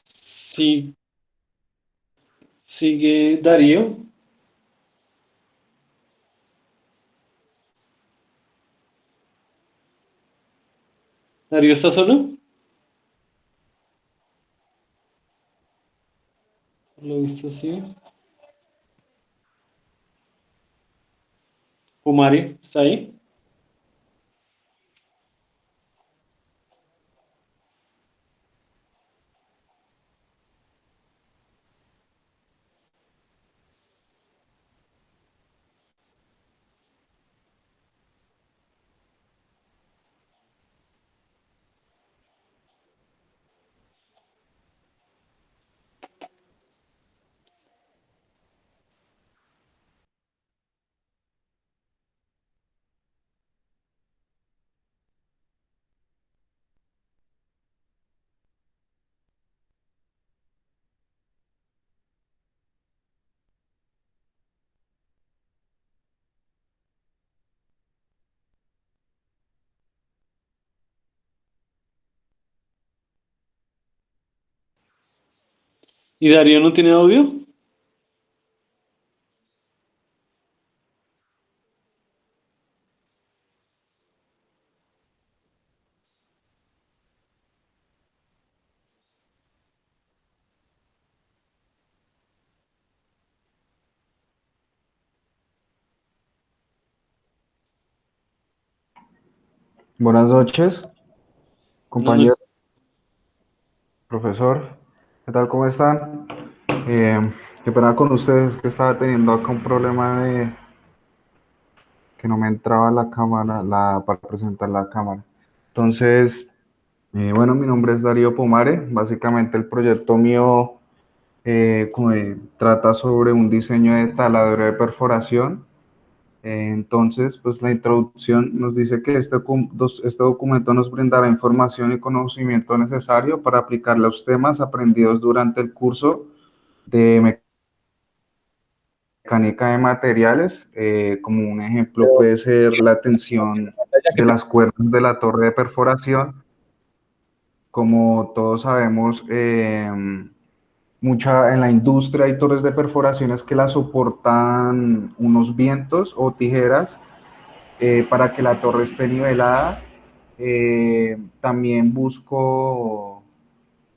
Sí, sigue Darío. ¿Darío está solo? Lo he visto así. Umari, ¿está ahí? ¿Y Darío no tiene audio? Buenas noches, Buenas compañero, noches. profesor. ¿Qué tal? ¿Cómo están? Eh, Qué pena con ustedes, que estaba teniendo acá un problema de que no me entraba la cámara, para presentar la cámara. Entonces, bueno, mi nombre es Darío Pomare. Básicamente el proyecto mío trata sobre un diseño de taladro de perforación. Entonces, pues la introducción nos dice que este documento nos brindará información y conocimiento necesario para aplicar los temas aprendidos durante el curso de mecánica de materiales. Como un ejemplo puede ser la tensión de las cuerdas de la torre de perforación. como todos sabemos, en la industria hay torres de perforaciones que las soportan unos vientos o tijeras para que la torre esté nivelada. También busco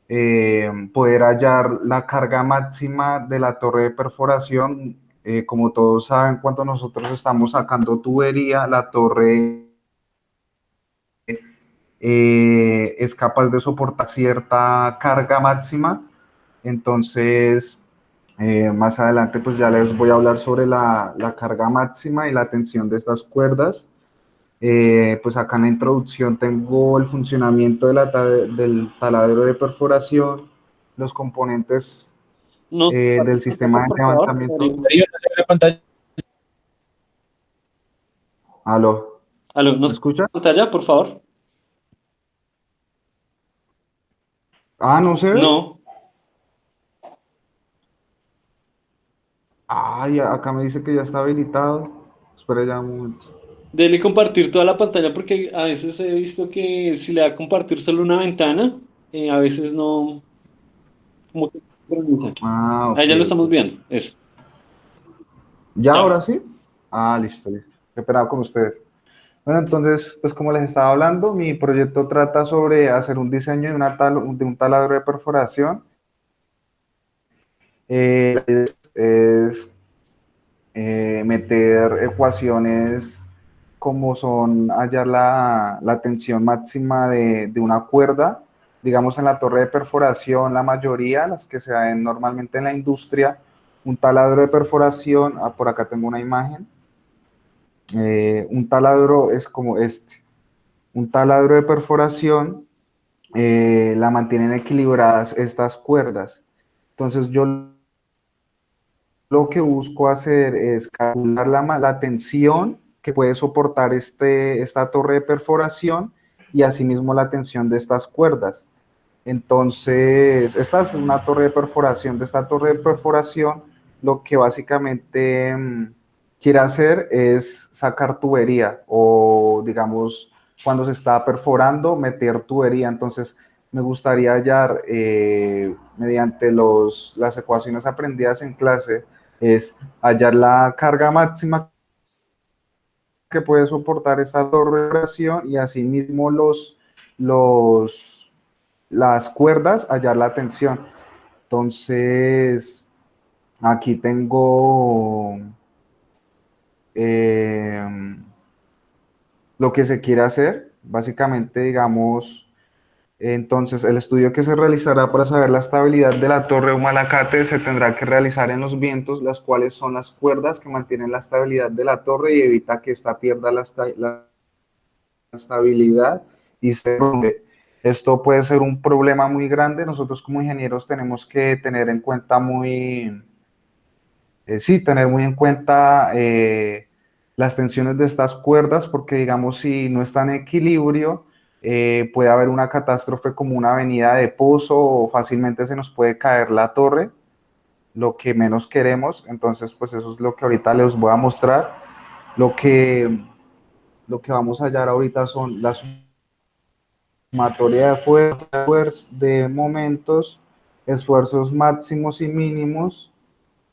poder hallar la carga máxima de la torre de perforación. Como todos saben, cuando nosotros estamos sacando tubería, la torre es capaz de soportar cierta carga máxima. Entonces, más adelante pues ya les voy a hablar sobre la carga máxima y la tensión de estas cuerdas. Pues acá en la introducción tengo el funcionamiento del taladro de perforación, los componentes Nos del comparte sistema de por favor, levantamiento. Darío. ¿Aló? Aló, ¿Me ¿nos escucha? pantalla, por favor? Ah, ¿no se ve? No, Ay, acá me dice que ya está habilitado. Espera ya un momento. dele compartir toda la pantalla porque a veces he visto que si le da a compartir solo una ventana, a veces no, como que se sincroniza. Ah, Ahí ok, ya lo ok. estamos viendo, eso. ¿Ya Ya. ahora sí? Ah, listo, listo. Qué pena con ustedes. Bueno, entonces, pues como les estaba hablando, mi proyecto trata sobre hacer un diseño de un taladro de perforación. Es meter ecuaciones como son hallar la tensión máxima de una cuerda. Digamos, en la torre de perforación, la mayoría, las que se ven normalmente en la industria, un taladro de perforación, por acá tengo una imagen, un taladro es como este. Un taladro de perforación la mantienen equilibradas estas cuerdas. Entonces yo lo que busco hacer es calcular la tensión que puede soportar esta torre de perforación y asimismo la tensión de estas cuerdas. Entonces, esta es una torre de perforación. De esta torre de perforación, lo que básicamente quiere hacer es sacar tubería o, digamos, cuando se está perforando, meter tubería. Entonces, me gustaría hallar, mediante las ecuaciones aprendidas en clase, es hallar la carga máxima que puede soportar esta torre de perforación y asimismo las cuerdas, hallar la tensión. Entonces, aquí tengo lo que se quiere hacer. Básicamente, digamos, entonces el estudio que se realizará para saber la estabilidad de la torre o malacate se tendrá que realizar en los vientos, las cuales son las cuerdas que mantienen la estabilidad de la torre y evita que ésta pierda la estabilidad y se rompe. Esto puede ser un problema muy grande. Nosotros como ingenieros tenemos que tener en cuenta tener muy en cuenta las tensiones de estas cuerdas, porque digamos, si no está en equilibrio, puede haber una catástrofe como una avenida de pozo o fácilmente se nos puede caer la torre, lo que menos queremos. Entonces, pues eso es lo que ahorita les voy a mostrar. Lo que vamos a hallar ahorita son las sumatoria de fuerzas, de momentos, esfuerzos máximos y mínimos,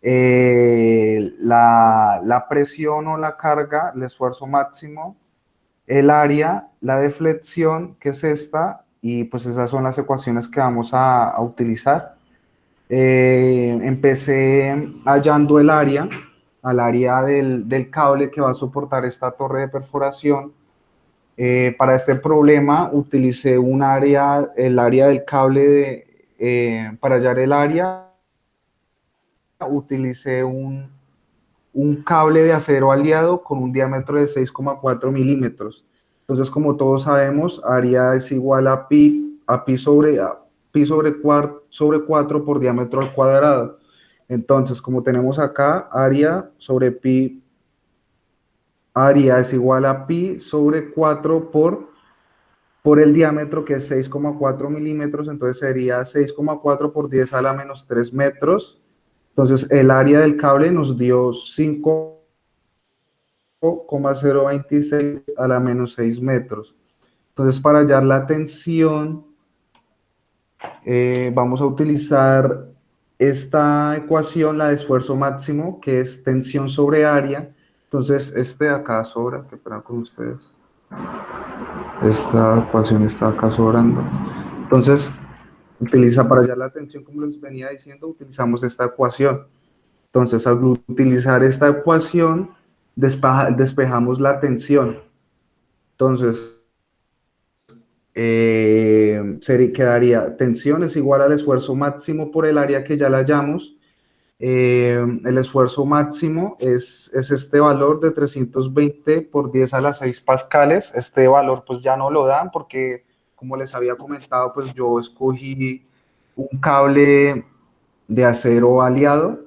la presión o la carga, el esfuerzo máximo, el área, la deflexión, que es esta, y pues esas son las ecuaciones que vamos a utilizar. Empecé hallando al área del cable que va a soportar esta torre de perforación. Para este problema utilicé el área del cable, para hallar el área, utilicé un cable de acero aliado con un diámetro de 6,4 milímetros. Entonces, como todos sabemos, área es igual a pi sobre 4 por diámetro al cuadrado. Entonces, como tenemos acá, área sobre pi, área es igual a pi sobre 4 por el diámetro, que es 6,4 milímetros. Entonces sería 6,4 por 10 a la menos 3 metros. Entonces el área del cable nos dio 5,026 a la menos 6 metros. Entonces, para hallar la tensión Vamos a utilizar esta ecuación, la de esfuerzo máximo, que es tensión sobre área. Entonces, este de acá sobra, que espera con ustedes. Esta ecuación está acá sobrando. Entonces, utiliza para hallar la tensión, como les venía diciendo, utilizamos esta ecuación. Entonces, al utilizar esta ecuación, despejamos la tensión. Entonces, quedaría tensión es igual al esfuerzo máximo por el área que ya la hallamos. El esfuerzo máximo es este valor de 320 por 10 a la 6 pascales. Este valor pues ya no lo dan porque, como les había comentado, pues yo escogí un cable de acero aliado.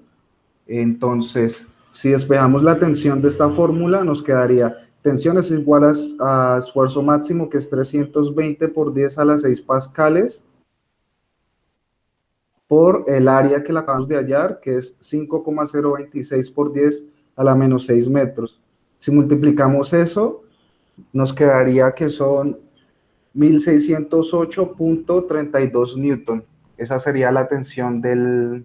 Entonces, si despejamos la tensión de esta fórmula, nos quedaría tensión es igual a esfuerzo máximo, que es 320 por 10 a la 6 pascales, por el área que la acabamos de hallar, que es 5,026 por 10 a la menos 6 metros. Si multiplicamos eso, nos quedaría que son 1608.32 newton. Esa sería la tensión de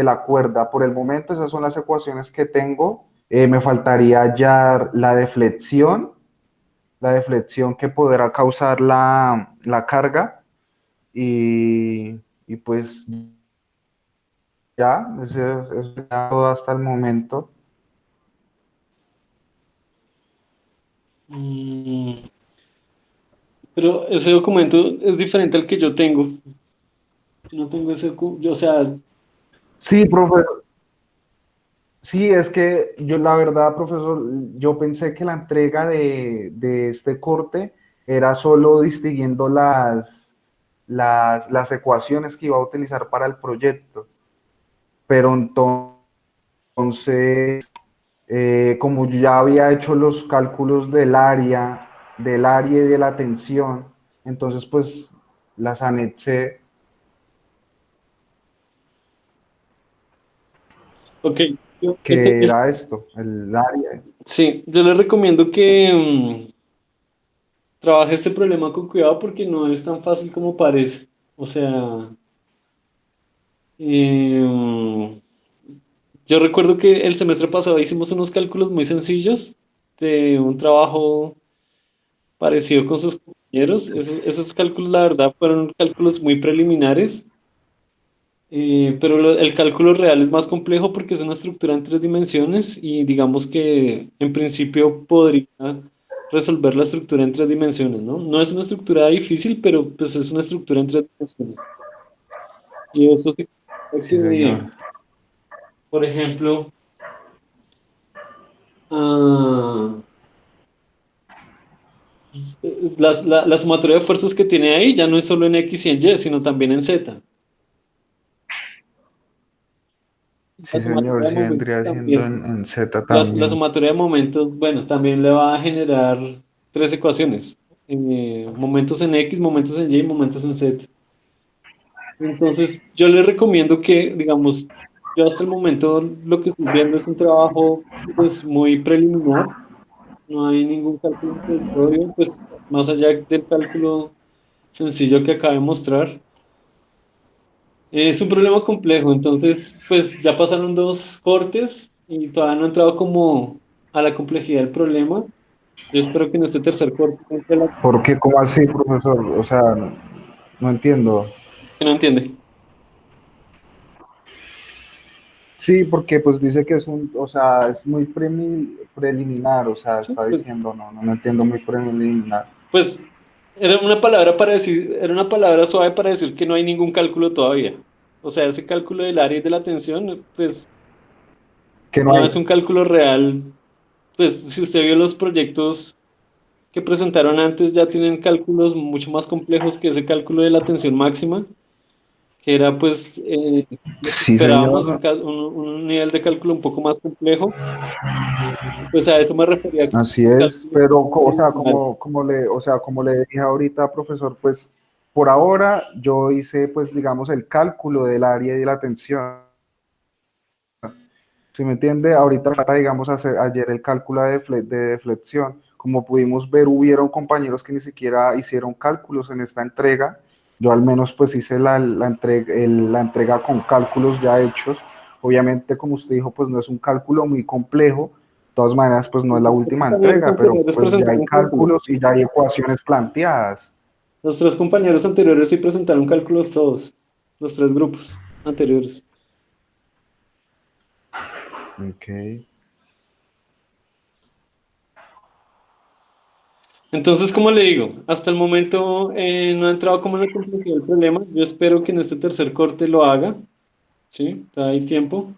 la cuerda. Por el momento, esas son las ecuaciones que tengo. Me faltaría hallar la deflexión que podrá causar la carga, y pues ya, eso es todo hasta el momento. Pero ese documento es diferente al que yo tengo. Yo no tengo ese, o sea, Sí, profesor. Sí, es que yo, la verdad, profesor, yo pensé que la entrega de este corte era solo distinguiendo las ecuaciones que iba a utilizar para el proyecto. Pero entonces, como yo ya había hecho los cálculos del área y de la tensión, entonces pues las anexé. ok. Que era esto, el área. Sí, yo les recomiendo que trabaje este problema con cuidado porque no es tan fácil como parece. O sea, em, yo recuerdo que el semestre pasado hicimos unos cálculos muy sencillos de un trabajo parecido con sus compañeros. Esos cálculos, la verdad, fueron cálculos muy preliminares, pero el cálculo real es más complejo porque es una estructura en 3 dimensiones y digamos que en principio podría resolver la estructura en 3 dimensiones, ¿no? No es una estructura difícil, pero pues es una estructura en 3 dimensiones. Y eso significa Sí, que, señor. por ejemplo, ah, la sumatoria de fuerzas que tiene ahí ya no es solo en X y en Y, sino también en Z. La Sí, señor, sumatoria de sí momentos vendría siendo también. en Z La también. sumatoria de momentos, bueno, también le va a generar 3 ecuaciones. Momentos en X, momentos en Y y momentos en Z. Entonces, yo le recomiendo que, digamos, yo hasta el momento lo que estoy viendo es un trabajo pues muy preliminar. No hay ningún cálculo introductorio, pues más allá del cálculo sencillo que acabo de mostrar. Es un problema complejo, entonces, pues ya pasaron 2 cortes y todavía no he entrado como a la complejidad del problema. Yo espero que en este tercer corte entre la ¿Por qué? ¿Cómo así, profesor? O sea, no entiendo. que no entiende. Sí, porque pues dice que es o sea, es muy preliminar, o sea, Sí, está pues, diciendo, no entiendo, muy preliminar. pues, era una palabra para decir, era una palabra suave para decir que no hay ningún cálculo todavía. O sea, ese cálculo del área y de la tensión, pues Que no no hay. es un cálculo real. Pues si usted vio los proyectos que presentaron antes, ya tienen cálculos mucho más complejos que ese cálculo de la tensión máxima, que era pues lo que Sí, esperábamos, señor, un nivel de cálculo un poco más complejo. Pues a eso me refería con así es, cálculos pero, o sea, preliminares. como le dije ahorita, profesor, pues por ahora yo hice, pues digamos, el cálculo del área y de la tensión. ¿Sí me entiende? Ahorita falta, digamos, hacer ayer el cálculo de deflexión. Como pudimos ver, hubieron compañeros que ni siquiera hicieron cálculos en esta entrega. Yo al menos pues hice la entrega con cálculos ya hechos. Obviamente, como usted dijo, pues no es un cálculo muy complejo. De todas maneras, pues no es la Los última compañeros entrega, pero anteriores pues ya hay presentaron cálculos. cálculos y ya hay ecuaciones planteadas. Los tres compañeros anteriores sí presentaron cálculos todos. Los tres grupos anteriores. Ok. Entonces, como le digo, hasta el momento no ha entrado como en la complejidad del problema. Yo espero que en este tercer corte lo haga. ¿Sí? Todavía hay tiempo.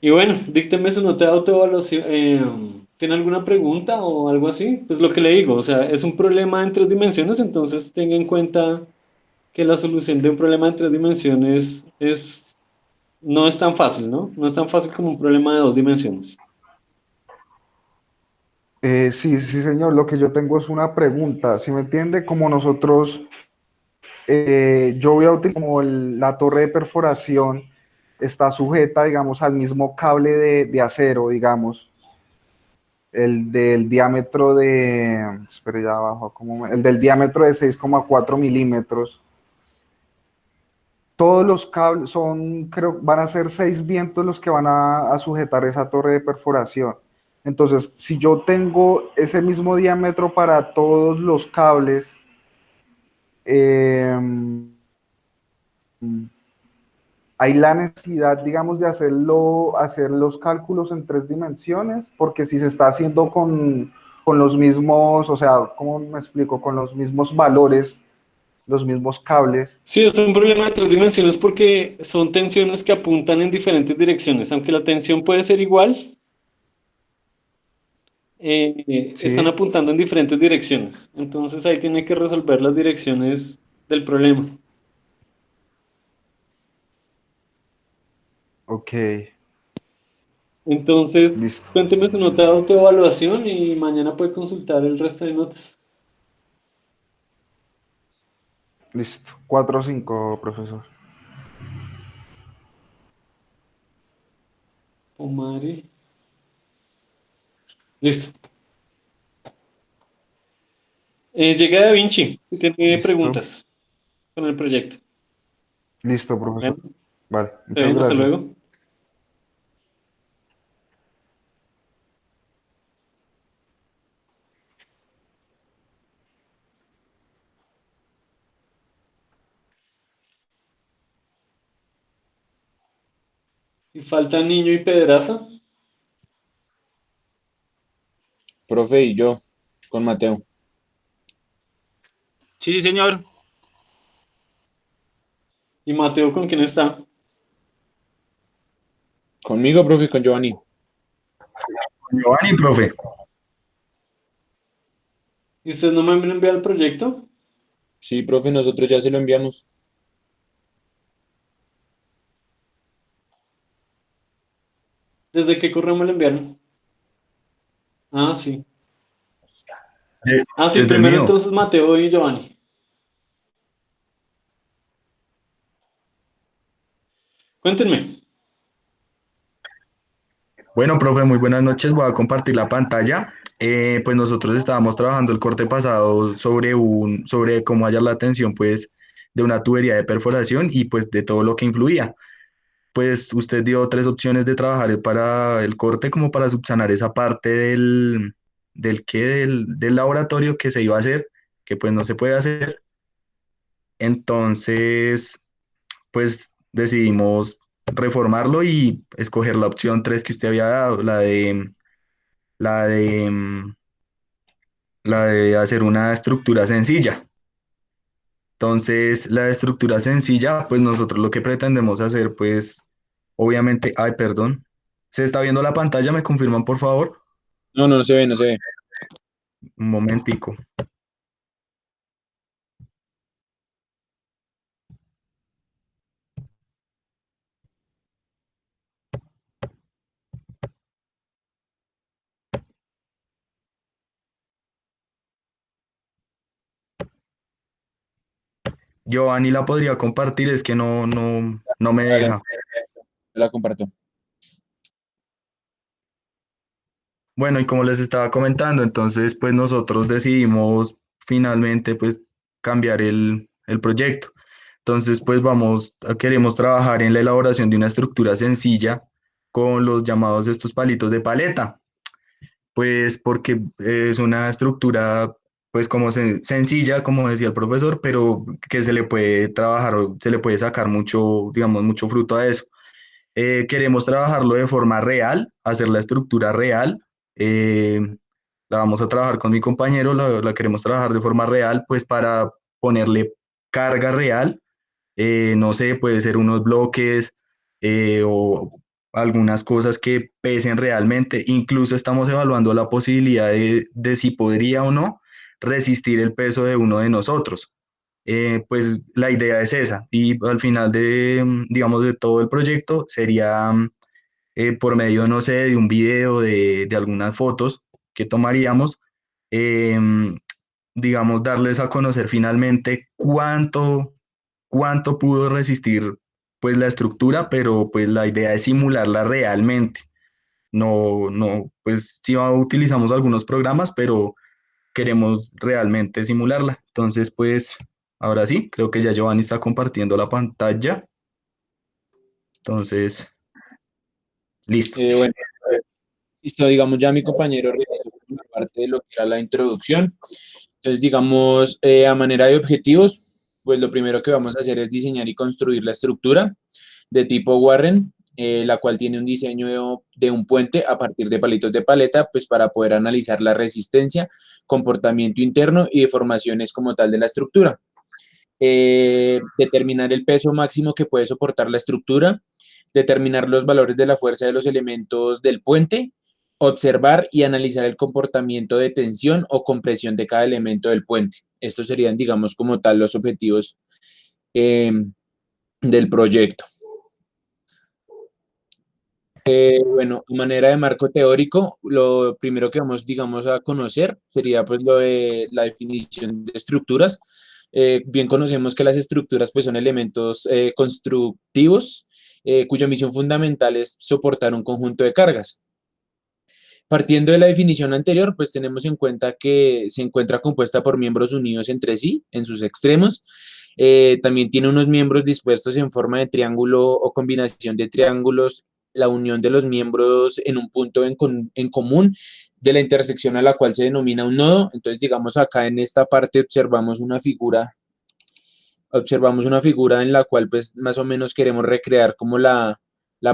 Y bueno, dícteme su nota de autoevaluación. ¿Tiene alguna pregunta o algo así? Pues lo que le digo, o sea, es un problema en tres dimensiones, entonces tenga en cuenta que la solución de un problema en tres dimensiones no es tan fácil, ¿no? No es tan fácil como un problema de dos dimensiones. Sí, sí, señor. Lo que yo tengo es una pregunta. Si me entiende, como nosotros, yo voy a utilizar como la torre de perforación está sujeta, digamos, al mismo cable de acero, digamos, el del diámetro espere ya abajo, el del diámetro de 6,4 milímetros. Todos los cables creo, van a ser 6 vientos los que van a sujetar esa torre de perforación. Entonces, si yo tengo ese mismo diámetro para todos los cables, eh, hay la necesidad, digamos, de hacer los cálculos en tres dimensiones, porque si se está haciendo con los mismos, o sea, ¿cómo me explico? Con los mismos valores, los mismos cables. Sí, es un problema de tres dimensiones porque son tensiones que apuntan en diferentes direcciones. Aunque la tensión puede ser igual, están Sí, apuntando en diferentes direcciones. Entonces ahí tiene que resolver las direcciones del problema. ok, Entonces, listo, cuénteme su nota de autoevaluación y mañana puede consultar el resto de notas. listo. 4 o 5, profesor. Omari. Listo. Llega Da Vinci, si tiene Listo, preguntas con el proyecto. listo, profesor. Bueno, Vale, está muchas bien, hasta gracias. luego. Y falta Niño y Pedraza. Profe, y yo, con Mateo. Sí, sí, señor. ¿Y Mateo con quién está? Conmigo, profe, y con Giovanni. Giovanni, profe. ¿Y usted no me envía el proyecto? Sí, profe, nosotros ya se lo enviamos. ¿Desde qué correo me lo enviaron? Ah, sí. Ah, sí, Desde el primero mío. entonces Mateo y Giovanni. Cuéntenme. Bueno, profe, muy buenas noches. Voy a compartir la pantalla. Pues nosotros estábamos trabajando el corte pasado sobre cómo hallar la tensión, pues, de una tubería de perforación y pues de todo lo que influía. Pues usted dio tres opciones de trabajar para el corte como para subsanar esa parte del laboratorio que se iba a hacer, que pues no se puede hacer. Entonces, pues decidimos reformarlo y escoger la opción 3 que usted había dado, la de, mm, la de hacer una estructura sencilla. Entonces, la de estructura sencilla, pues nosotros lo que pretendemos hacer, pues, obviamente, ay, perdón, ¿se está viendo la pantalla? ¿Me confirman, por favor? No, no, no se ve, no se ve. Un momentico. Giovanni la podría compartir, es que no me Dale, deja. la comparto. Bueno, y como les estaba comentando, entonces pues nosotros decidimos finalmente pues cambiar el proyecto. Entonces, pues queremos trabajar en la elaboración de una estructura sencilla con los llamados estos palitos de paleta, pues porque es una estructura pues como sencilla, como decía el profesor, pero que se le puede trabajar, o se le puede sacar mucho, digamos, mucho fruto a eso. Queremos trabajarlo de forma real, hacer la estructura real. eh, la vamos a trabajar con mi compañero, la queremos trabajar de forma real, pues para ponerle carga real. No sé, puede ser unos bloques o algunas cosas que pesen realmente. Incluso estamos evaluando la posibilidad de si podría o no resistir el peso de uno de nosotros. Pues la idea es esa y al final digamos, de todo el proyecto sería por medio, no sé, de un video, de algunas fotos que tomaríamos, em, digamos, darles a conocer finalmente cuánto pudo resistir pues la estructura, pero pues la idea es simularla realmente. No, no, pues sí utilizamos algunos programas, pero queremos realmente simularla. Entonces, pues ahora sí, creo que ya Giovanni está compartiendo la pantalla. Entonces, listo. Bueno, listo, digamos, ya mi compañero realizó la parte de lo que era la introducción. Entonces, digamos, a manera de objetivos, pues lo primero que vamos a hacer es diseñar y construir la estructura de tipo Warren, la cual tiene un diseño de un puente a partir de palitos de paleta, pues para poder analizar la resistencia, comportamiento interno y deformaciones como tal de la estructura. Determinar el peso máximo que puede soportar la estructura, determinar los valores de la fuerza de los elementos del puente, observar y analizar el comportamiento de tensión o compresión de cada elemento del puente. Estos serían, digamos, como tal los objetivos del proyecto. Bueno, a manera de marco teórico, lo primero que vamos, digamos, a conocer sería pues lo de la definición de estructuras. Bien conocemos que las estructuras pues son elementos constructivos cuya misión fundamental es soportar un conjunto de cargas. Partiendo de la definición anterior, pues tenemos en cuenta que se encuentra compuesta por miembros unidos entre sí en sus extremos. También tiene unos miembros dispuestos en forma de triángulo o combinación de triángulos, la unión de los miembros en un punto en común de la intersección a la cual se denomina un nodo. Entonces, digamos, acá en esta parte observamos una figura en la cual pues más o menos queremos recrear como la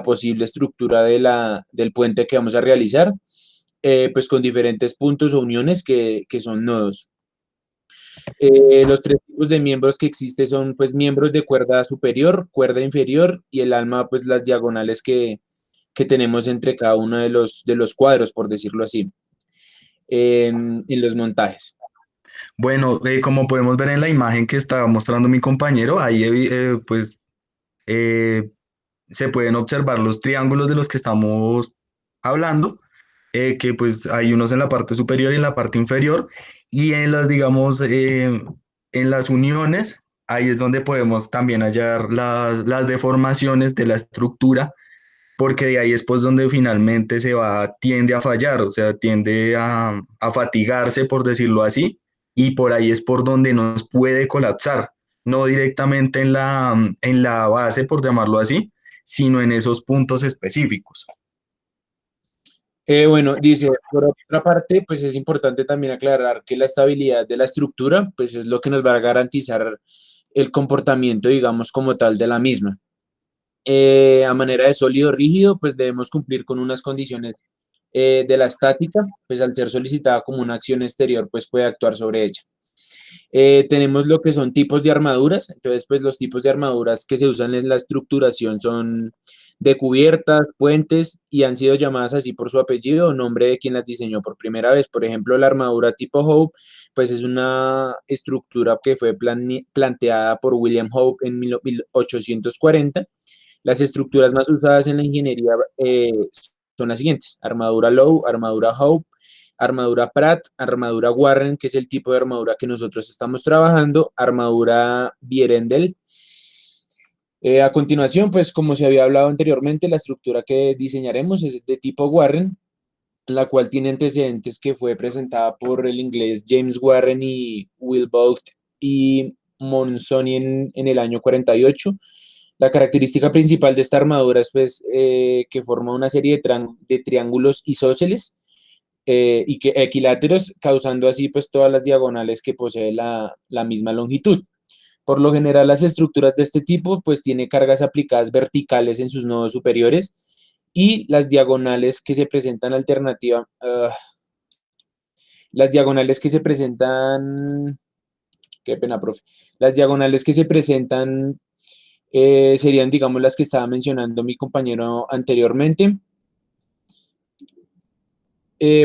posible estructura del puente que vamos a realizar, pues con diferentes puntos o uniones que son nodos. Los tres tipos de miembros que existen son pues miembros de cuerda superior, cuerda inferior y el alma pues las diagonales que tenemos entre cada uno de los cuadros, por decirlo así, en los montajes. Bueno, como podemos ver en la imagen que estaba mostrando mi compañero, ahí pues eh, se pueden observar los triángulos de los que estamos hablando, que pues hay unos en la parte superior y en la parte inferior, y en las, digamos, en las uniones, ahí es donde podemos también hallar las deformaciones de la estructura, porque de ahí es pues donde finalmente tiende a fallar, o sea, tiende a fatigarse, por decirlo así, y por ahí es por donde nos puede colapsar, no directamente en la base, por llamarlo así, sino en esos puntos específicos. Bueno, dice, por otra parte, pues es importante también aclarar que la estabilidad de la estructura, pues es lo que nos va a garantizar el comportamiento, digamos, como tal de la misma. A manera de sólido rígido, pues debemos cumplir con unas condiciones de la estática, pues al ser solicitada como una acción exterior, pues puede actuar sobre ella. Tenemos lo que son tipos de armaduras, entonces pues los tipos de armaduras que se usan en la estructuración son de cubiertas, puentes y han sido llamadas así por su apellido o nombre de quien las diseñó por primera vez. Por ejemplo, la armadura tipo Hope, pues es una estructura que fue planteada por William Hope en 1840. Las estructuras más usadas en la ingeniería son las siguientes: armadura Lowe, armadura Hope, armadura Pratt, armadura Warren, que es el tipo de armadura que nosotros estamos trabajando, armadura Vierendel. A continuación, pues como se había hablado anteriormente, la estructura que diseñaremos es de tipo Warren, la cual tiene antecedentes que fue presentada por el inglés James Warren y Will Bolt y Monzoni en el año 48. La característica principal de esta armadura es pues, que forma una serie de triángulos isósceles y que equiláteros, causando así pues todas las diagonales que posee la misma longitud. Por lo general, las estructuras de este tipo pues tiene cargas aplicadas verticales en sus nodos superiores y las diagonales que se presentan las diagonales que se presentan, qué pena, profe, las diagonales que se presentan serían, digamos, las que estaba mencionando mi compañero anteriormente.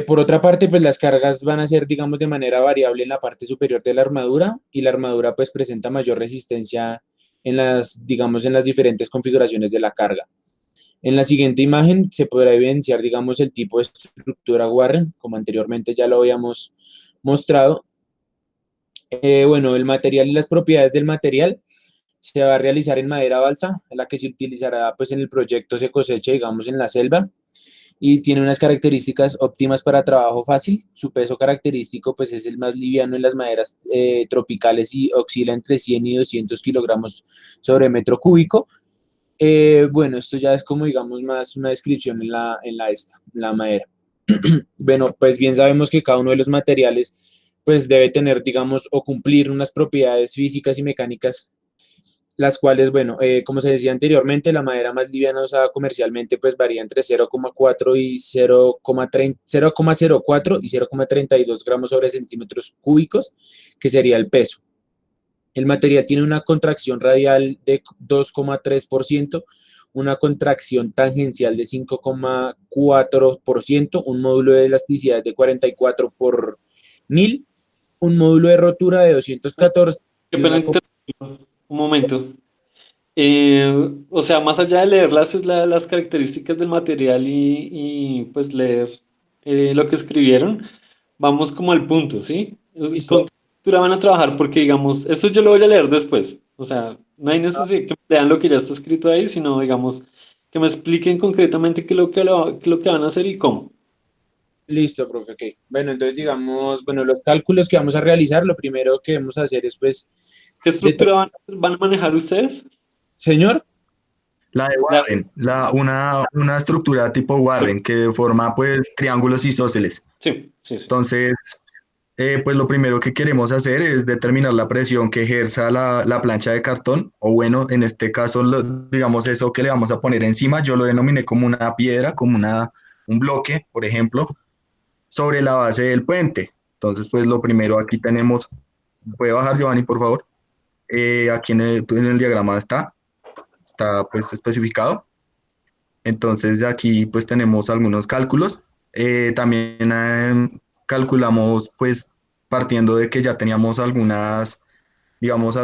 Por otra parte, pues las cargas van a ser, digamos, de manera variable en la parte superior de la armadura y la armadura pues presenta mayor resistencia en las, digamos, en las diferentes configuraciones de la carga. En la siguiente imagen se podrá evidenciar, digamos, el tipo de estructura Warren, como anteriormente ya lo habíamos mostrado. Bueno, el material y las propiedades del material se va a realizar en madera balsa, la que se utilizará pues en el proyecto Se Cosecha, digamos, en la selva, y tiene unas características óptimas para trabajo fácil. Su peso característico pues es el más liviano en las maderas tropicales y oscila entre 100 y 200 kilogramos sobre metro cúbico. Bueno, esto ya es como, digamos, más una descripción en la madera. Bueno, pues bien sabemos que cada uno de los materiales pues debe tener, digamos, o cumplir unas propiedades físicas y mecánicas, las cuales, bueno, como se decía anteriormente, la madera más liviana usada comercialmente pues varía entre 0,4 y 0,04 y 0,32 gramos sobre centímetros cúbicos, que sería el peso. El material tiene una contracción radial de 2,3%, una contracción tangencial de 5,4%, un módulo de elasticidad de 44 por 1000, un módulo de rotura de 214. Qué pena un momento. O sea, más allá de leer las características del material pues leer lo que escribieron, vamos como al punto, ¿sí? ¿Con qué estructura van a trabajar? Porque digamos, eso yo lo voy a leer después. O sea, no hay necesidad que lean lo que ya está escrito ahí, sino digamos, que me expliquen concretamente qué es qué es lo que van a hacer y cómo. Listo, profe, ok. Bueno, entonces digamos, bueno, los cálculos que vamos a realizar, lo primero que vamos a hacer es pues... ¿Qué estructura van a manejar ustedes? Señor. La de Warren, una estructura tipo Warren que forma pues triángulos isósceles. Sí, sí, sí. Entonces, pues lo primero que queremos hacer es determinar la presión que ejerza la plancha de cartón, o bueno, en este caso, digamos, eso que le vamos a poner encima, yo lo denominé como una piedra, como un bloque, por ejemplo, sobre la base del puente. Entonces, pues lo primero aquí tenemos, ¿puede bajar Giovanni, por favor? Aquí en el diagrama está pues especificado. Entonces aquí pues tenemos algunos cálculos. También calculamos pues partiendo de que ya teníamos digamos,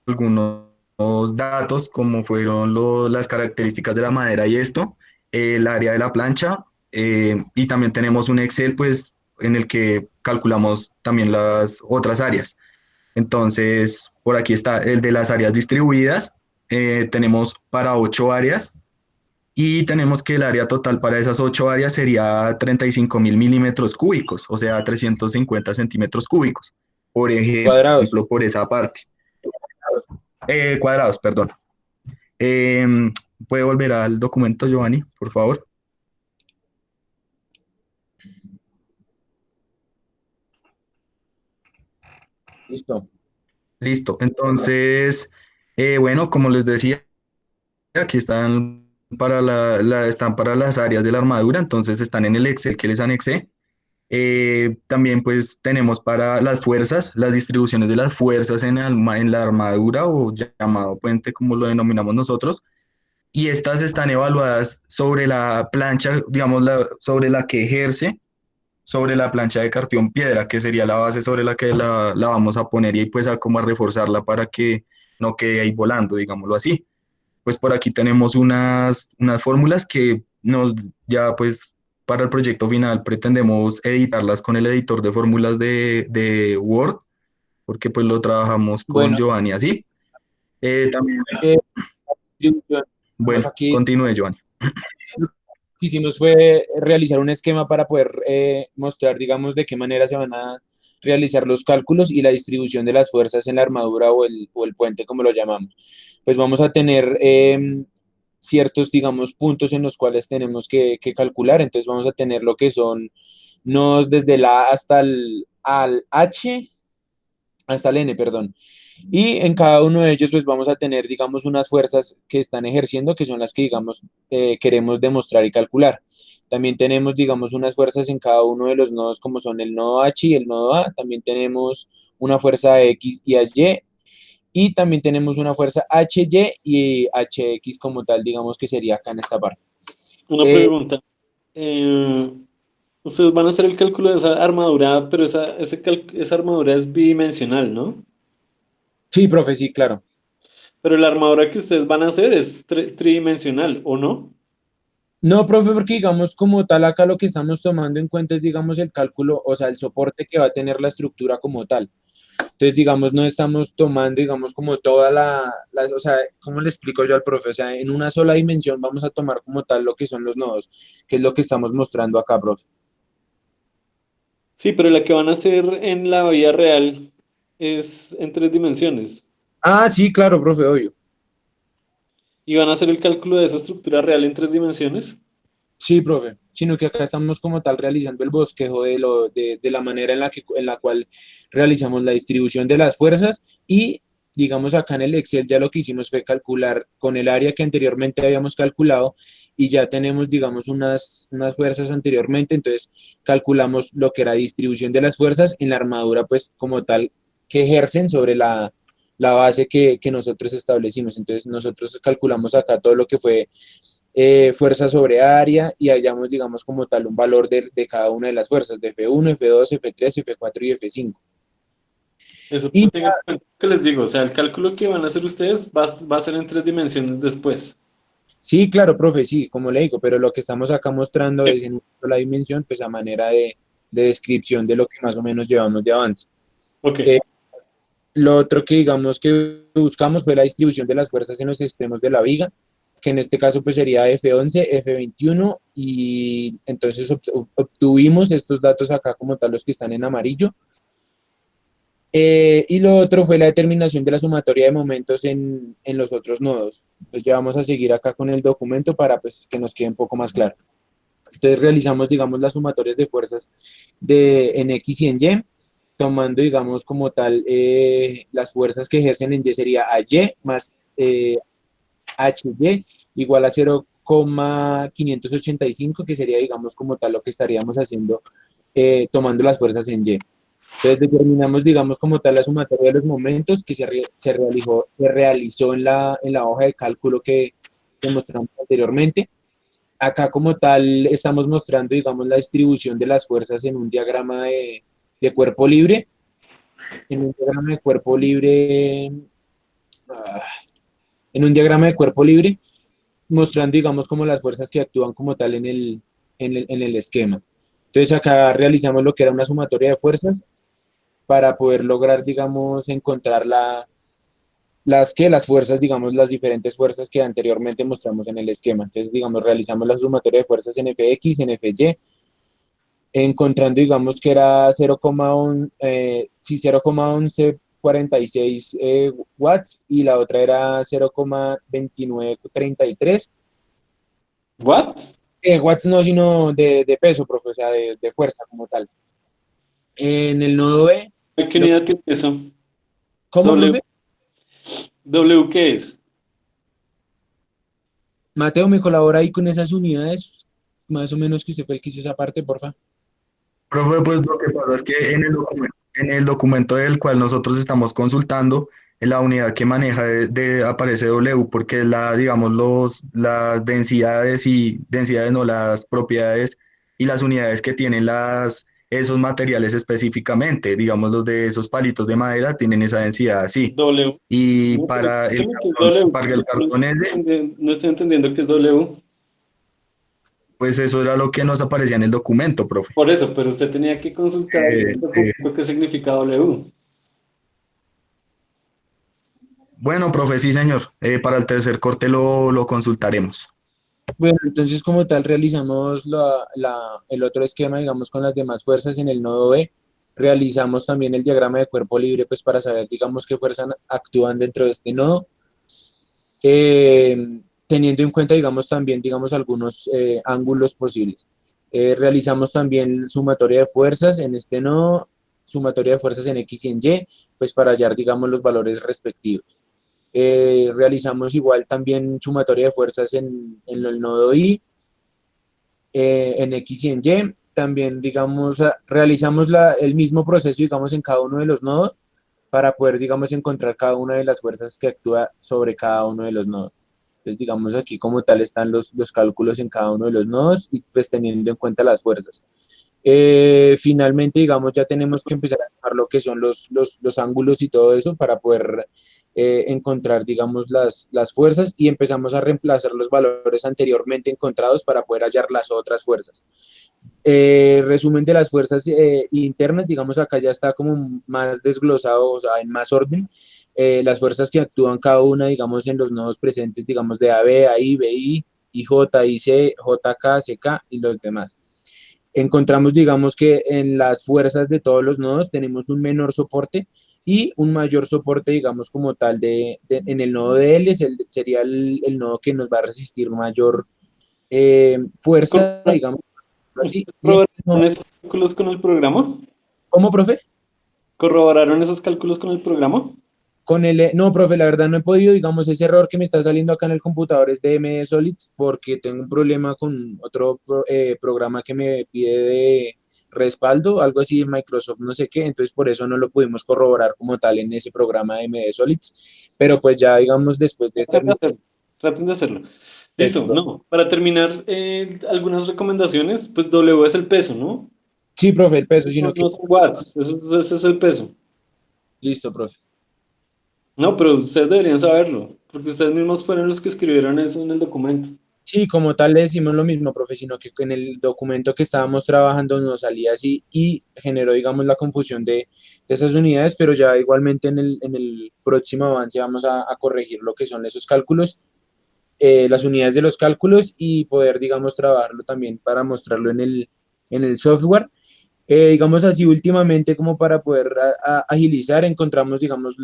algunos datos como fueron las características de la madera y esto, el área de la plancha, y también tenemos un Excel pues en el que calculamos también las otras áreas. Entonces, por aquí está el de las áreas distribuidas. Tenemos para 8 áreas y tenemos que el área total para esas 8 áreas sería 35.000 milímetros cúbicos, o sea, 350 centímetros cúbicos, por ejemplo, Cuadrados. por esa parte. Cuadrados, perdón. ¿Puede volver al documento, Giovanni, por favor? Listo. Listo. Entonces, bueno, como les decía, aquí están están para las áreas de la armadura, entonces están en el Excel que les anexé. También pues tenemos para las fuerzas, las distribuciones de las fuerzas en la armadura o llamado puente como lo denominamos nosotros, y estas están evaluadas sobre la plancha, digamos, sobre la que ejerce, sobre la plancha de cartón piedra, que sería la base sobre la que la vamos a poner y pues como a reforzarla para que no quede ahí volando, digámoslo así. Pues por aquí tenemos unas fórmulas que ya pues para el proyecto final pretendemos editarlas con el editor de fórmulas de Word, porque pues lo trabajamos con Giovanni así. También, bueno, aquí, continúe Giovanni. Lo que hicimos fue realizar un esquema para poder mostrar, digamos, de qué manera se van a realizar los cálculos y la distribución de las fuerzas en la armadura o el puente, como lo llamamos. Pues vamos a tener ciertos, digamos, puntos en los cuales tenemos que calcular. Entonces vamos a tener lo que son nodos desde el A hasta el al H, hasta el N, perdón. Y en cada uno de ellos, pues vamos a tener, digamos, unas fuerzas que están ejerciendo, que son las que, digamos, queremos demostrar y calcular. También tenemos, digamos, unas fuerzas en cada uno de los nodos, como son el nodo H y el nodo A. También tenemos una fuerza a X y a Y. Y también tenemos una fuerza HY y HX como tal, digamos que sería acá en esta parte. Una pregunta. Ustedes van a hacer el cálculo de esa armadura, pero esa armadura es bidimensional, ¿no? Sí, profe, sí, claro. Pero la armadura que ustedes van a hacer es tridimensional, ¿o no? No, profe, porque digamos como tal acá lo que estamos tomando en cuenta es digamos el cálculo, o sea, el soporte que va a tener la estructura como tal. Entonces, digamos, no estamos tomando, digamos, como toda o sea, ¿cómo le explico yo al profe? O sea, en una sola dimensión vamos a tomar como tal lo que son los nodos, que es lo que estamos mostrando acá, profe. Sí, pero la que van a hacer en la vida real es en 3 dimensiones. Ah, sí, claro, profe, obvio. ¿Y van a hacer el cálculo de esa estructura real en 3 dimensiones? Sí, profe, sino que acá estamos como tal realizando el bosquejo de la manera en la cual realizamos la distribución de las fuerzas y digamos acá en el Excel ya lo que hicimos fue calcular con el área que anteriormente habíamos calculado y ya tenemos digamos unas fuerzas anteriormente, entonces calculamos lo que era distribución de las fuerzas en la armadura pues como tal que ejercen sobre la base que nosotros establecimos, entonces nosotros calculamos acá todo lo que fue fuerza sobre área y hallamos, digamos, como tal un valor de cada una de las fuerzas, de F1, F2, F3, F4 y F5. Eso Y tengan en cuenta que les digo, o sea, el cálculo que van a hacer ustedes va a ser en 3 dimensiones después. sí, claro, profe, sí, como le digo, pero lo que estamos acá mostrando es en la dimensión, pues a manera de descripción de lo que más o menos llevamos de avance. Ok. Lo otro que digamos que buscamos fue la distribución de las fuerzas en los extremos de la viga, que en este caso pues sería F11, F21 y entonces obtuvimos estos datos acá como tal los que están en amarillo. Y lo otro fue la determinación de la sumatoria de momentos en los otros nodos. Pues ya vamos a seguir acá con el documento para pues, que nos quede un poco más claro. Entonces realizamos, digamos, las sumatorias de fuerzas en X y en Y, tomando, digamos, como tal, las fuerzas que ejercen en Y sería AY más HY igual a 0,585, que sería, digamos, como tal lo que estaríamos haciendo tomando las fuerzas en Y. Entonces determinamos, digamos, como tal la sumatoria de los momentos que se realizó en la hoja de cálculo que mostramos anteriormente. Acá como tal estamos mostrando, digamos, la distribución de las fuerzas en un diagrama de cuerpo libre. En un diagrama de cuerpo libre, en un diagrama de cuerpo libre, mostrando, digamos, como las fuerzas que actúan como tal en el esquema. Entonces acá realizamos lo que era una sumatoria de fuerzas para poder lograr, digamos, encontrar las fuerzas, digamos, las diferentes fuerzas que anteriormente mostramos en el esquema. Entonces, digamos, realizamos la sumatoria de fuerzas en Fx, en Fy, encontrando, digamos, que era 0,1146 watts y la otra era 0,2933. ¿Watts? Watts no, sino de peso, profe, o sea, de fuerza como tal. En el nodo B. ¿Qué unidad tiene eso? ¿Cómo, profe? ¿W qué es? Mateo, ¿me colabora ahí con esas unidades? Más o menos que usted fue el que hizo esa parte, porfa. Profe, pues lo que pasa es que en el documento del cual nosotros estamos consultando, en la unidad que maneja aparece W porque es digamos, las densidades no, las propiedades y las unidades que tienen esos materiales específicamente, digamos, los de esos palitos de madera tienen esa densidad así. W. Y No, para pero el ¿qué es W? para el cartón S, No estoy entendiendo qué es W. pues eso era lo que nos aparecía en el documento, profe. Por eso, pero usted tenía que consultar el documento qué significa W. Bueno, profe, sí, señor. Para el tercer corte lo consultaremos. Bueno, entonces como tal realizamos el otro esquema, digamos, con las demás fuerzas en el nodo B, realizamos también el diagrama de cuerpo libre, pues para saber, digamos, qué fuerzas actúan dentro de este nodo, teniendo en cuenta, digamos, también, digamos, algunos ángulos posibles. Realizamos también sumatoria de fuerzas en este nodo, sumatoria de fuerzas en X y en Y, pues para hallar, digamos, los valores respectivos. Realizamos igual también sumatoria de fuerzas en el nodo I, en X y en Y. También, digamos, realizamos el mismo proceso, digamos, en cada uno de los nodos para poder, digamos, encontrar cada una de las fuerzas que actúa sobre cada uno de los nodos. Entonces, digamos, aquí como tal están los cálculos en cada uno de los nodos y pues teniendo en cuenta las fuerzas. Finalmente, digamos, ya tenemos que empezar a tomar lo que son los ángulos y todo eso para poder encontrar, digamos, las fuerzas y empezamos a reemplazar los valores anteriormente encontrados para poder hallar las otras fuerzas. Resumen de las fuerzas internas, digamos, acá ya está como más desglosado, o sea, en más orden. Las fuerzas que actúan cada una, digamos, en los nodos presentes, digamos, de AB, AI, BI, IJ, IC, JK, CK y los demás. Encontramos, digamos, que en las fuerzas de todos los nodos tenemos un menor soporte y un mayor soporte, digamos, como tal, en el nodo de L sería el nodo que nos va a resistir mayor fuerza, digamos. Así. ¿Corroboraron esos cálculos con el programa? ¿Cómo, profe? ¿Corroboraron esos cálculos con el programa? No, profe, la verdad no he podido, digamos, ese error que me está saliendo acá en el computador es de MD Solids porque tengo un problema con otro programa que me pide de respaldo, algo así de Microsoft, no sé qué, entonces por eso no lo pudimos corroborar como tal en ese programa de MD Solids, pero pues ya, digamos, después de terminar. Traten de hacerlo. Listo, no, para terminar, algunas recomendaciones, pues W es el peso, ¿no? Sí, profe, el peso, sino que... No son watts, ese es el peso. Listo, profe. No, pero ustedes deberían saberlo, porque ustedes mismos fueron los que escribieron eso en el documento. Sí, como tal le decimos lo mismo, profe, sino que en el documento que estábamos trabajando nos salía así y generó, digamos, la confusión de esas unidades, pero ya igualmente en el próximo avance vamos a corregir lo que son esos cálculos, las unidades de los cálculos y poder, digamos, trabajarlo también para mostrarlo en el software. Digamos así, últimamente como para poder agilizar, encontramos, digamos,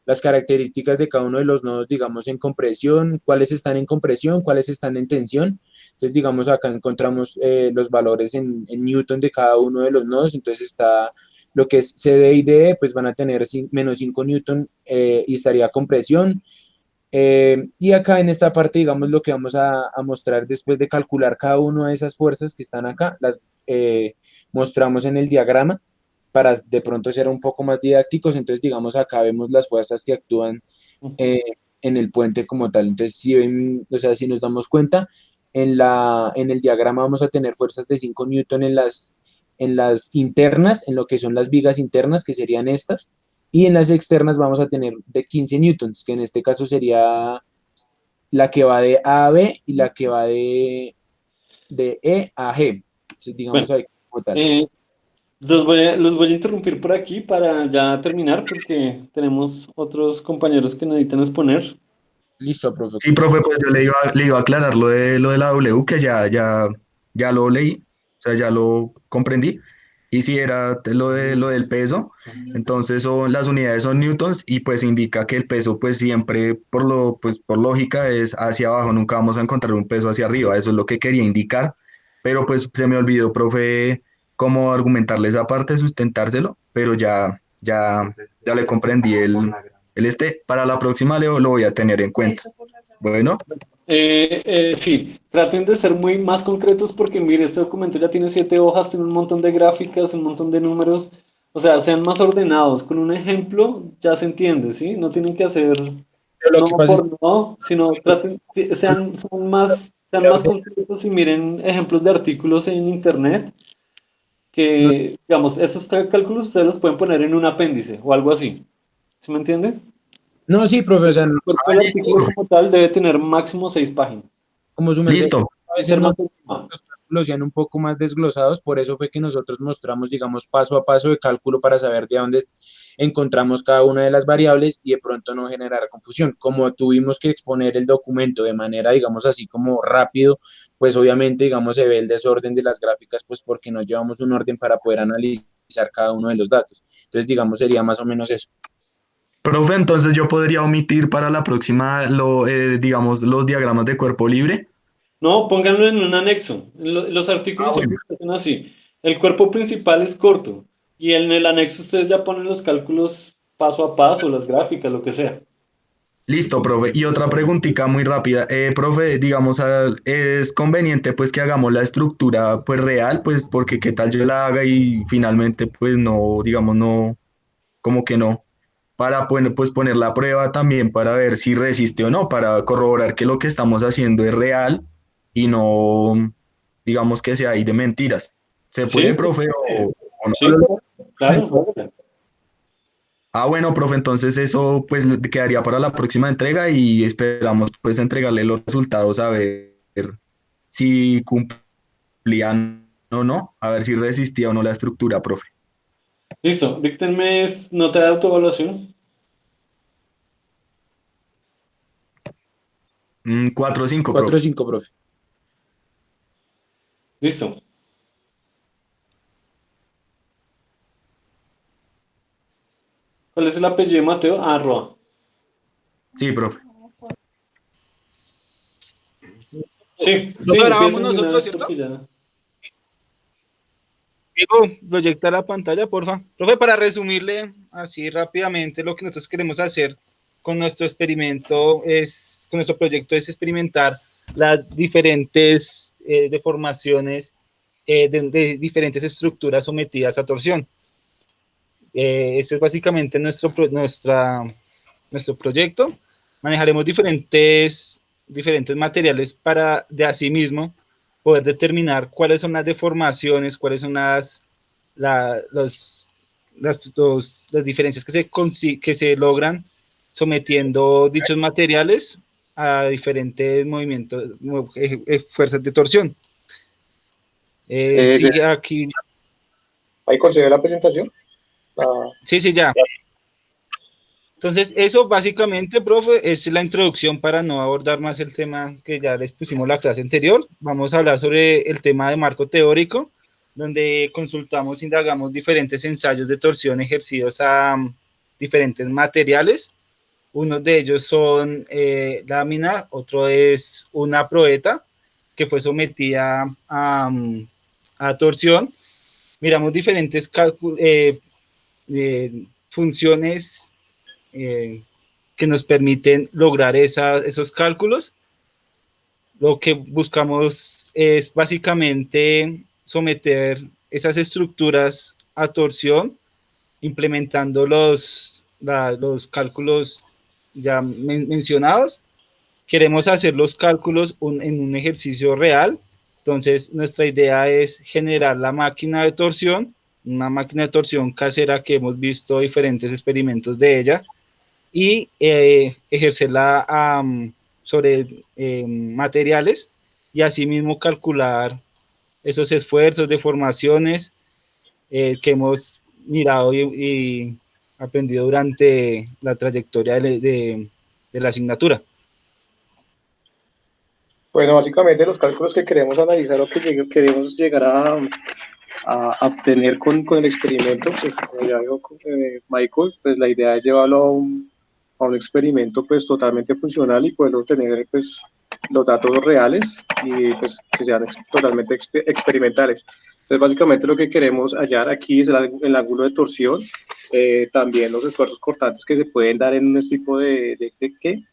las características de cada uno de los nodos, digamos, en compresión, cuáles están en compresión, cuáles están en tensión. Entonces, digamos, acá encontramos los valores en Newton de cada uno de los nodos. Entonces está lo que es CD y DE, pues van a tener menos 5 Newton y estaría compresión. Y acá en esta parte, digamos, lo que vamos a mostrar después de calcular cada una de esas fuerzas que están acá, las mostramos en el diagrama para de pronto ser un poco más didácticos. Entonces, digamos, acá vemos las fuerzas que actúan en el puente como tal. Entonces, si ven, o sea, si nos damos cuenta, en el diagrama vamos a tener fuerzas de 5 Newton en las internas, en lo que son las vigas internas, que serían estas, y en las externas vamos a tener de 15 newtons, que en este caso sería la que va de A a B y la que va de E a G. Entonces, digamos, Bueno, ahí como tal. los voy a interrumpir por aquí para ya terminar, porque tenemos otros compañeros que necesitan exponer. Listo, profe. Sí, profe, pues yo le iba a aclarar lo de la W, que ya lo leí, o sea, ya lo comprendí. Y si era lo del peso, entonces las unidades son newtons y pues indica que el peso pues siempre pues por lógica es hacia abajo, nunca vamos a encontrar un peso hacia arriba, eso es lo que quería indicar, pero pues se me olvidó, profe, cómo argumentarle esa parte, sustentárselo, pero ya le comprendí para la próxima lo voy a tener en cuenta. Bueno. Sí, traten de ser muy más concretos porque mire, este documento ya tiene 7 hojas, tiene un montón de gráficas, un montón de números, o sea, sean más ordenados. Con un ejemplo ya se entiende, ¿sí? No tienen que hacer Lo que pasa no, sino sean más concretos y miren ejemplos de artículos en internet que, digamos, esos cálculos ustedes los pueden poner en un apéndice o algo así. ¿Sí me entiende? No, sí, profe, o sea, El cuerpo del artículo como tal debe tener máximo 6 páginas. como su Listo. debe ser más cálculos sean un poco más desglosados, por eso fue que nosotros mostramos, digamos, paso a paso de cálculo para saber de dónde encontramos cada una de las variables y de pronto no generar confusión. Como tuvimos que exponer el documento de manera, digamos, así como rápido, pues obviamente, digamos, se ve el desorden de las gráficas, pues porque no llevamos un orden para poder analizar cada uno de los datos. Entonces, digamos, sería más o menos eso. Profe, entonces yo podría omitir para la próxima, digamos, los diagramas de cuerpo libre. No, pónganlo en un anexo. Los artículos siempre hacen así. El cuerpo principal es corto y en el anexo ustedes ya ponen los cálculos paso a paso, las gráficas, lo que sea. Listo, profe. Y otra preguntita muy rápida. Profe, digamos, ¿es conveniente pues que hagamos la estructura pues real? Pues porque qué tal yo la haga y finalmente pues no, digamos, no, como que no. Para pues poner la prueba también para ver si resiste o no, para corroborar que lo que estamos haciendo es real y no, digamos que sea ahí de mentiras. ¿Se puede, ¿Sí? profe, o no? Sí, claro. Ah, bueno, profe, entonces eso pues quedaría para la próxima entrega y esperamos pues entregarle los resultados a ver si cumplían o no, a ver si resistía o no la estructura, profe. Listo. Díctenme nota de autoevaluación. 4 o 5, 4 o profe. 5, profe. Listo. ¿Cuál es el apellido de Mateo? Ah, Roa. Sí, profe. Sí, No, sí, ahora vamos empiecen de una nosotros, vez ¿cierto? porque ya. Diego, proyecta la pantalla, porfa. Profe, para resumirle así rápidamente lo que nosotros queremos hacer con nuestro experimento con nuestro proyecto es experimentar las diferentes deformaciones de diferentes estructuras sometidas a torsión. Eso es básicamente nuestro proyecto. Manejaremos diferentes materiales para de asimismo poder determinar cuáles son las deformaciones, cuáles son las diferencias que se logran sometiendo dichos materiales a diferentes movimientos, fuerzas de torsión. Sigue aquí. ¿Ahí consigue la presentación? Sí, ya. Entonces, eso básicamente, profe, es la introducción para no abordar más el tema que ya les pusimos la clase anterior. Vamos a hablar sobre el tema de marco teórico, donde consultamos, indagamos diferentes ensayos de torsión ejercidos a diferentes materiales. Uno de ellos son lámina, otro es una proeta que fue sometida a torsión. Miramos diferentes funciones que nos permiten lograr esos cálculos. Lo que buscamos es básicamente someter esas estructuras a torsión, implementando los cálculos ya mencionados. Queremos hacer los cálculos en un ejercicio real. Entonces, nuestra idea es generar la máquina de torsión, una máquina de torsión casera que hemos visto diferentes experimentos de ella, y ejercerla sobre materiales y asimismo calcular esos esfuerzos, deformaciones que hemos mirado y aprendido durante la trayectoria de la asignatura. Bueno, básicamente los cálculos que queremos analizar o que queremos llegar a obtener con el experimento, pues como ya dijo Michael, pues la idea es llevarlo a un experimento pues totalmente funcional y poder obtener pues los datos reales y pues que sean totalmente experimentales. Entonces básicamente lo que queremos hallar aquí es el ángulo de torsión, también los esfuerzos cortantes que se pueden dar en este tipo de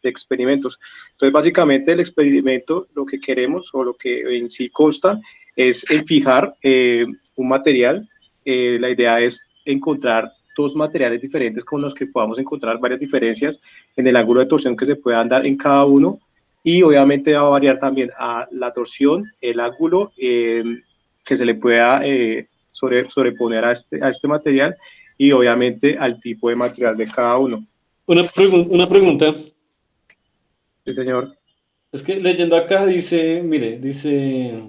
experimentos. Entonces básicamente el experimento lo que queremos o lo que en sí consta es en fijar un material. La idea es encontrar dos materiales diferentes con los que podamos encontrar varias diferencias en el ángulo de torsión que se puedan dar en cada uno, y obviamente va a variar también a la torsión, el ángulo que se le pueda sobreponer a este material, y obviamente al tipo de material de cada uno. Una pregunta. Sí, señor. Es que leyendo acá dice, mire, dice,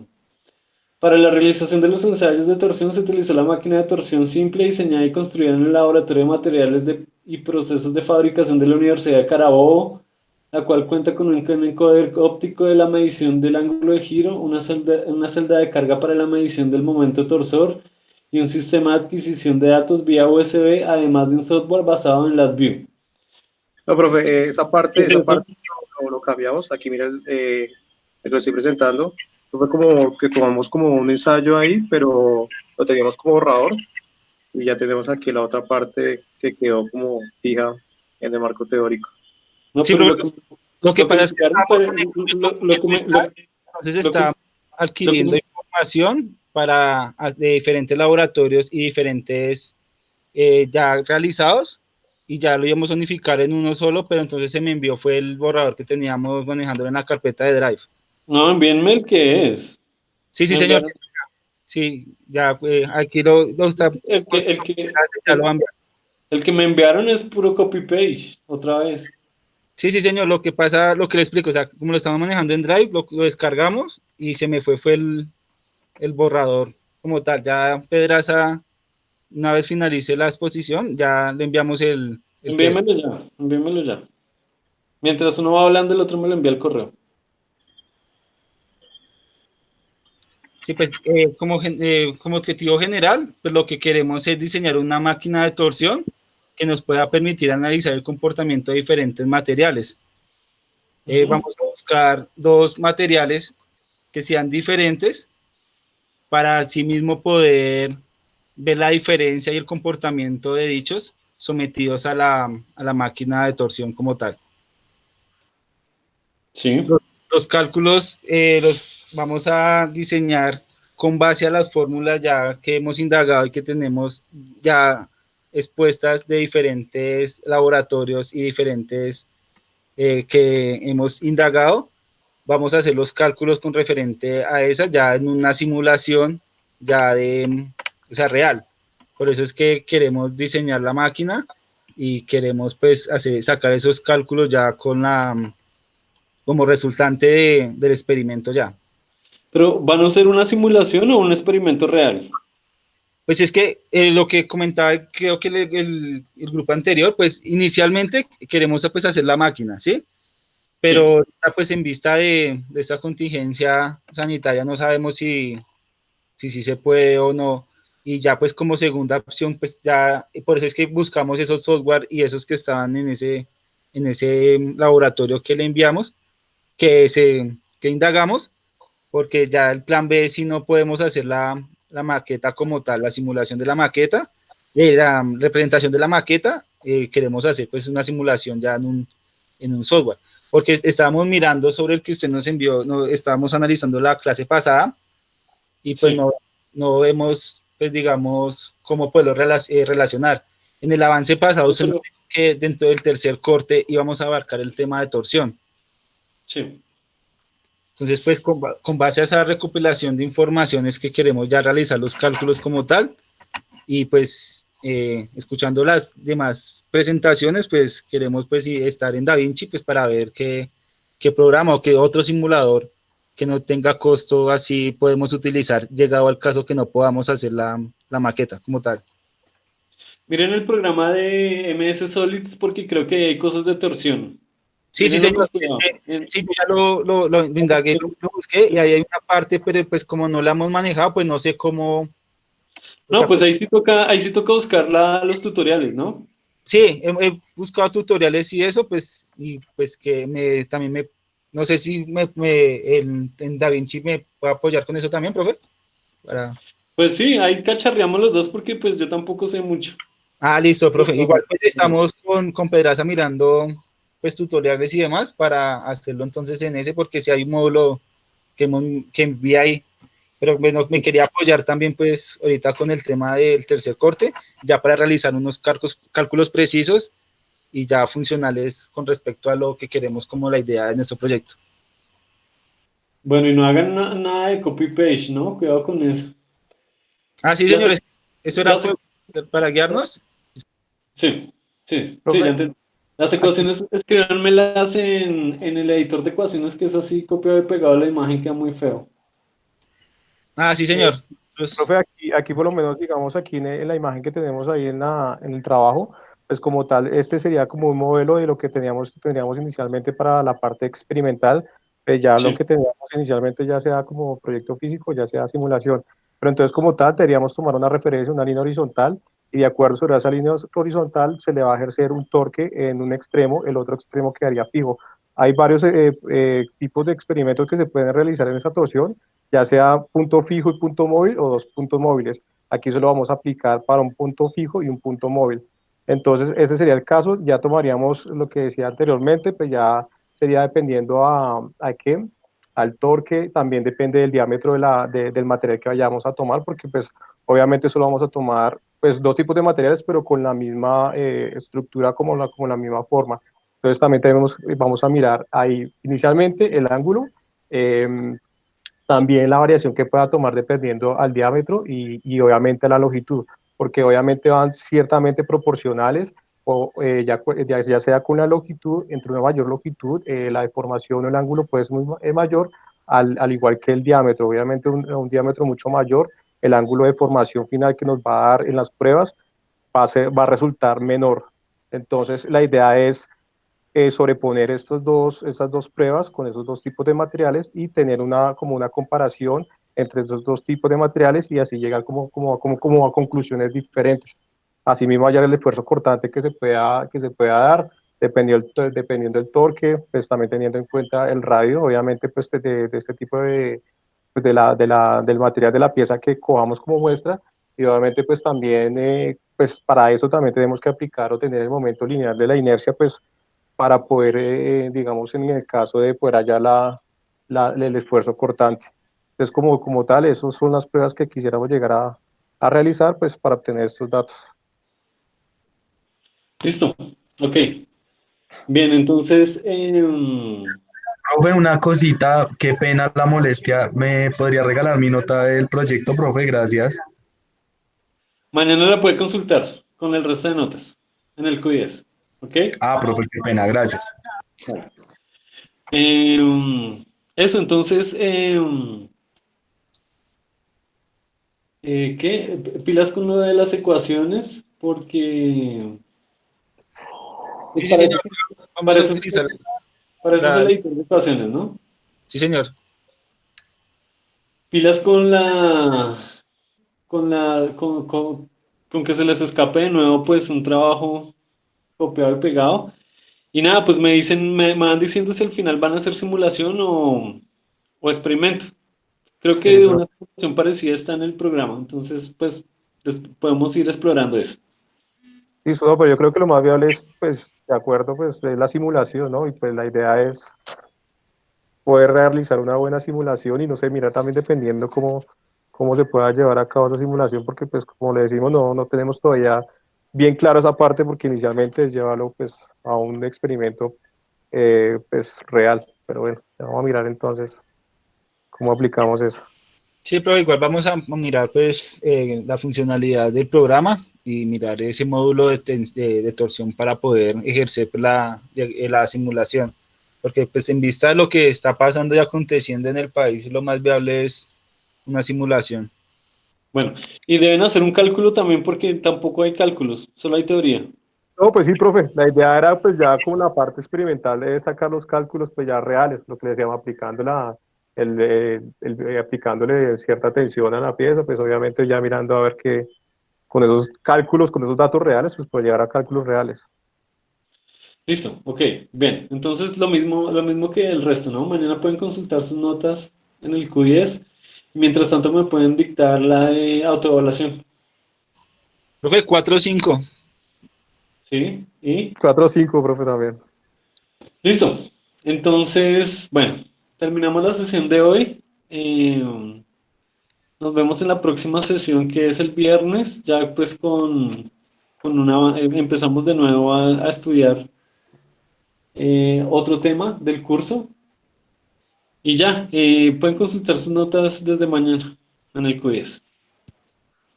Para la realización de los ensayos de torsión se utilizó la máquina de torsión simple diseñada y construida en el Laboratorio de Materiales y Procesos de Fabricación de la Universidad de Carabobo, la cual cuenta con un encoder óptico de la medición del ángulo de giro, una celda de carga para la medición del momento torsor y un sistema de adquisición de datos vía USB, además de un software basado en LabVIEW. No, profe, esa parte lo cambiamos. Aquí, mira, lo estoy presentando. Fue como que tomamos como un ensayo ahí, pero lo teníamos como borrador. Y ya tenemos aquí la otra parte que quedó como fija en el marco teórico. No, Sí, pero pero lo que pasa es que entonces está adquiriendo información de diferentes laboratorios y diferentes ya realizados, y ya lo íbamos a unificar en uno solo, pero entonces se me envió fue el borrador que teníamos manejando en la carpeta de Drive. No, envíenme el que es. Sí, Me señor. enviaron- Sí, ya aquí lo está. Ya lo va a enviar. El que me enviaron es puro copy-paste, otra vez. Sí, señor, lo que pasa, lo que le explico, o sea, como lo estamos manejando en Drive, lo descargamos y se me fue el borrador como tal. Ya Pedraza, una vez finalice la exposición, ya le enviamos el que es. Envíamelo ya. Mientras uno va hablando, el otro me lo envía al correo. Sí, pues como objetivo general, pues lo que queremos es diseñar una máquina de torsión que nos pueda permitir analizar el comportamiento de diferentes materiales. Vamos a buscar dos materiales que sean diferentes para así mismo poder ver la diferencia y el comportamiento de dichos sometidos a la máquina de torsión como tal. Sí. Los cálculos los vamos a diseñar con base a las fórmulas ya que hemos indagado y que tenemos ya expuestas de diferentes laboratorios y diferentes que hemos indagado. Vamos a hacer los cálculos con referente a esas ya en una simulación ya o sea, real. Por eso es que queremos diseñar la máquina y queremos pues sacar esos cálculos ya como resultante del experimento ya. Pero, ¿van a ser una simulación o un experimento real? Pues es que lo que comentaba, creo que el grupo anterior, pues inicialmente queremos pues hacer la máquina, ¿sí? Pero pues en vista de esta contingencia sanitaria no sabemos si se puede o no, y ya pues como segunda opción, pues ya, por eso es que buscamos esos software y esos que estaban en ese laboratorio que le enviamos, que indagamos, porque ya el plan B, si no podemos hacer la maqueta como tal, la simulación de la maqueta, la representación de la maqueta, queremos hacer pues una simulación ya en un software, porque estábamos mirando sobre el que usted nos envió, estábamos analizando la clase pasada, y pues no vemos, pues digamos, cómo poderlo relacionar. En el avance pasado, usted nos dijo que dentro del tercer corte íbamos a abarcar el tema de torsión. Sí. Entonces, pues con base a esa recopilación de informaciones que queremos ya realizar los cálculos como tal, y pues escuchando las demás presentaciones, pues queremos pues estar en DaVinci pues para ver qué programa o qué otro simulador que no tenga costo así podemos utilizar, llegado al caso que no podamos hacer la maqueta como tal. Miren el programa de MS Solids porque creo que hay cosas de torsión. Sí, sí, señor. Sí, ya lo indagué, lo busqué y ahí hay una parte, pero pues como no la hemos manejado, pues no sé cómo. No, pues ahí sí toca buscar los tutoriales, ¿no? Sí, he buscado tutoriales y eso, pues, y pues que también no sé si en DaVinci me puede apoyar con eso también, profe. Pues sí, ahí cacharreamos los dos porque pues yo tampoco sé mucho. Ah, listo, profe. Igual pues estamos con Pedraza mirando pues tutoriales y demás para hacerlo entonces en ese, porque si hay un módulo que envía ahí, pero bueno, me quería apoyar también pues ahorita con el tema del tercer corte, ya para realizar unos cálculos precisos y ya funcionales con respecto a lo que queremos como la idea de nuestro proyecto. Bueno, y no hagan nada de copy-paste, ¿no? Cuidado con eso. Ah, sí, señores, eso era para guiarnos. Sí, ya entendí. Las ecuaciones, escríbanmelas en el editor de ecuaciones, que es así, copiado y pegado a la imagen, queda muy feo. Ah, sí, señor. Profe, aquí por lo menos, digamos, aquí en la imagen que tenemos ahí en el trabajo, pues como tal, este sería como un modelo de lo que tendríamos inicialmente para la parte experimental, ya lo Sí. que teníamos inicialmente ya sea como proyecto físico, ya sea simulación, pero entonces como tal deberíamos tomar una referencia, una línea horizontal, y de acuerdo sobre esa línea horizontal se le va a ejercer un torque en un extremo, el otro extremo quedaría fijo. Hay varios tipos de experimentos que se pueden realizar en esa torsión, ya sea punto fijo y punto móvil o dos puntos móviles. Aquí se lo vamos a aplicar para un punto fijo y un punto móvil. Entonces, ese sería el caso. Ya tomaríamos lo que decía anteriormente, pues ya sería dependiendo a qué, al torque, también depende del diámetro del material que vayamos a tomar, porque pues obviamente solo vamos a tomar pues dos tipos de materiales, pero con la misma estructura, como la misma forma. Entonces también vamos a mirar ahí inicialmente el ángulo, eh, también la variación que pueda tomar dependiendo al diámetro y obviamente la longitud, porque obviamente van ciertamente proporcionales o ya sea con la longitud, entre una mayor longitud, la deformación o el ángulo puede ser mayor, al igual que el diámetro. Obviamente un diámetro mucho mayor, el ángulo de deformación final que nos va a dar en las pruebas va a resultar menor. Entonces la idea es sobreponer estas dos pruebas con esos dos tipos de materiales y tener como una comparación entre esos dos tipos de materiales y así llegar como a conclusiones diferentes. Asimismo, hallar el esfuerzo cortante que se pueda dar, dependiendo del torque, pues también teniendo en cuenta el radio, obviamente, pues de este tipo pues, del material de la pieza que cojamos como muestra, y obviamente pues también, pues para eso también tenemos que aplicar o tener el momento lineal de la inercia, pues para poder, digamos, en el caso de poder hallar el esfuerzo cortante. Entonces, como tal, esas son las pruebas que quisiéramos llegar a realizar, pues, para obtener estos datos. Listo. Ok. Bien, entonces, Profe, una cosita, qué pena la molestia. ¿Me podría regalar mi nota del proyecto, profe? Gracias. mañana la puede consultar con el resto de notas en el Q10. ¿Ok? Ah, profe, qué pena, gracias. Vale. Eso, entonces, ¿qué? Pilas con lo de las ecuaciones, porque Sí, sí, para señor. eso, Vamos para a eso, utilizar para eso es el la... editor de ecuaciones, ¿no? Sí, señor. Pilas con que se les escape de nuevo, pues, un trabajo copiado y pegado. Y nada, pues me van diciendo si al final van a hacer simulación o experimento. Creo Sí, que pero una simulación parecida está en el programa, entonces pues podemos ir explorando eso. listo, no, pero yo creo que lo más viable es, pues, de acuerdo, pues, es la simulación, ¿no? Y pues la idea es poder realizar una buena simulación y no sé, mira, también dependiendo cómo se pueda llevar a cabo esa simulación, porque pues como le decimos, no tenemos todavía bien claro esa parte, porque inicialmente es llevarlo pues a un experimento pues real, pero bueno, ya vamos a mirar entonces cómo aplicamos eso. Sí, pero igual vamos a mirar pues la funcionalidad del programa y mirar ese módulo de torsión para poder ejercer pues, la simulación. Porque pues en vista de lo que está pasando y aconteciendo en el país, lo más viable es una simulación. Bueno, y deben hacer un cálculo también porque tampoco hay cálculos, solo hay teoría. No, pues sí, profe, la idea era pues ya como la parte experimental de sacar los cálculos pues ya reales, lo que le decíamos, aplicándole cierta tensión a la pieza, pues obviamente ya mirando a ver que con esos cálculos, con esos datos reales, pues puede llegar a cálculos reales. Listo, ok, bien. Entonces lo mismo que el resto, ¿no? Mañana pueden consultar sus notas en el Q10. Mientras tanto me pueden dictar la de autoevaluación. Profe, 4 o 5. ¿Sí? ¿Y? 4 o 5, profe, también. Listo. Entonces, bueno, terminamos la sesión de hoy. Nos vemos en la próxima sesión que es el viernes, ya pues empezamos de nuevo a estudiar otro tema del curso y ya, pueden consultar sus notas desde mañana en el quiz.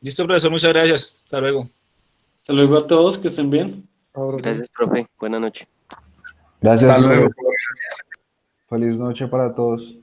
Listo, profesor, muchas gracias. Hasta luego. Hasta luego a todos, que estén bien. Gracias, profe. Buenas noches. Gracias, Hasta luego. profe. Feliz noche para todos.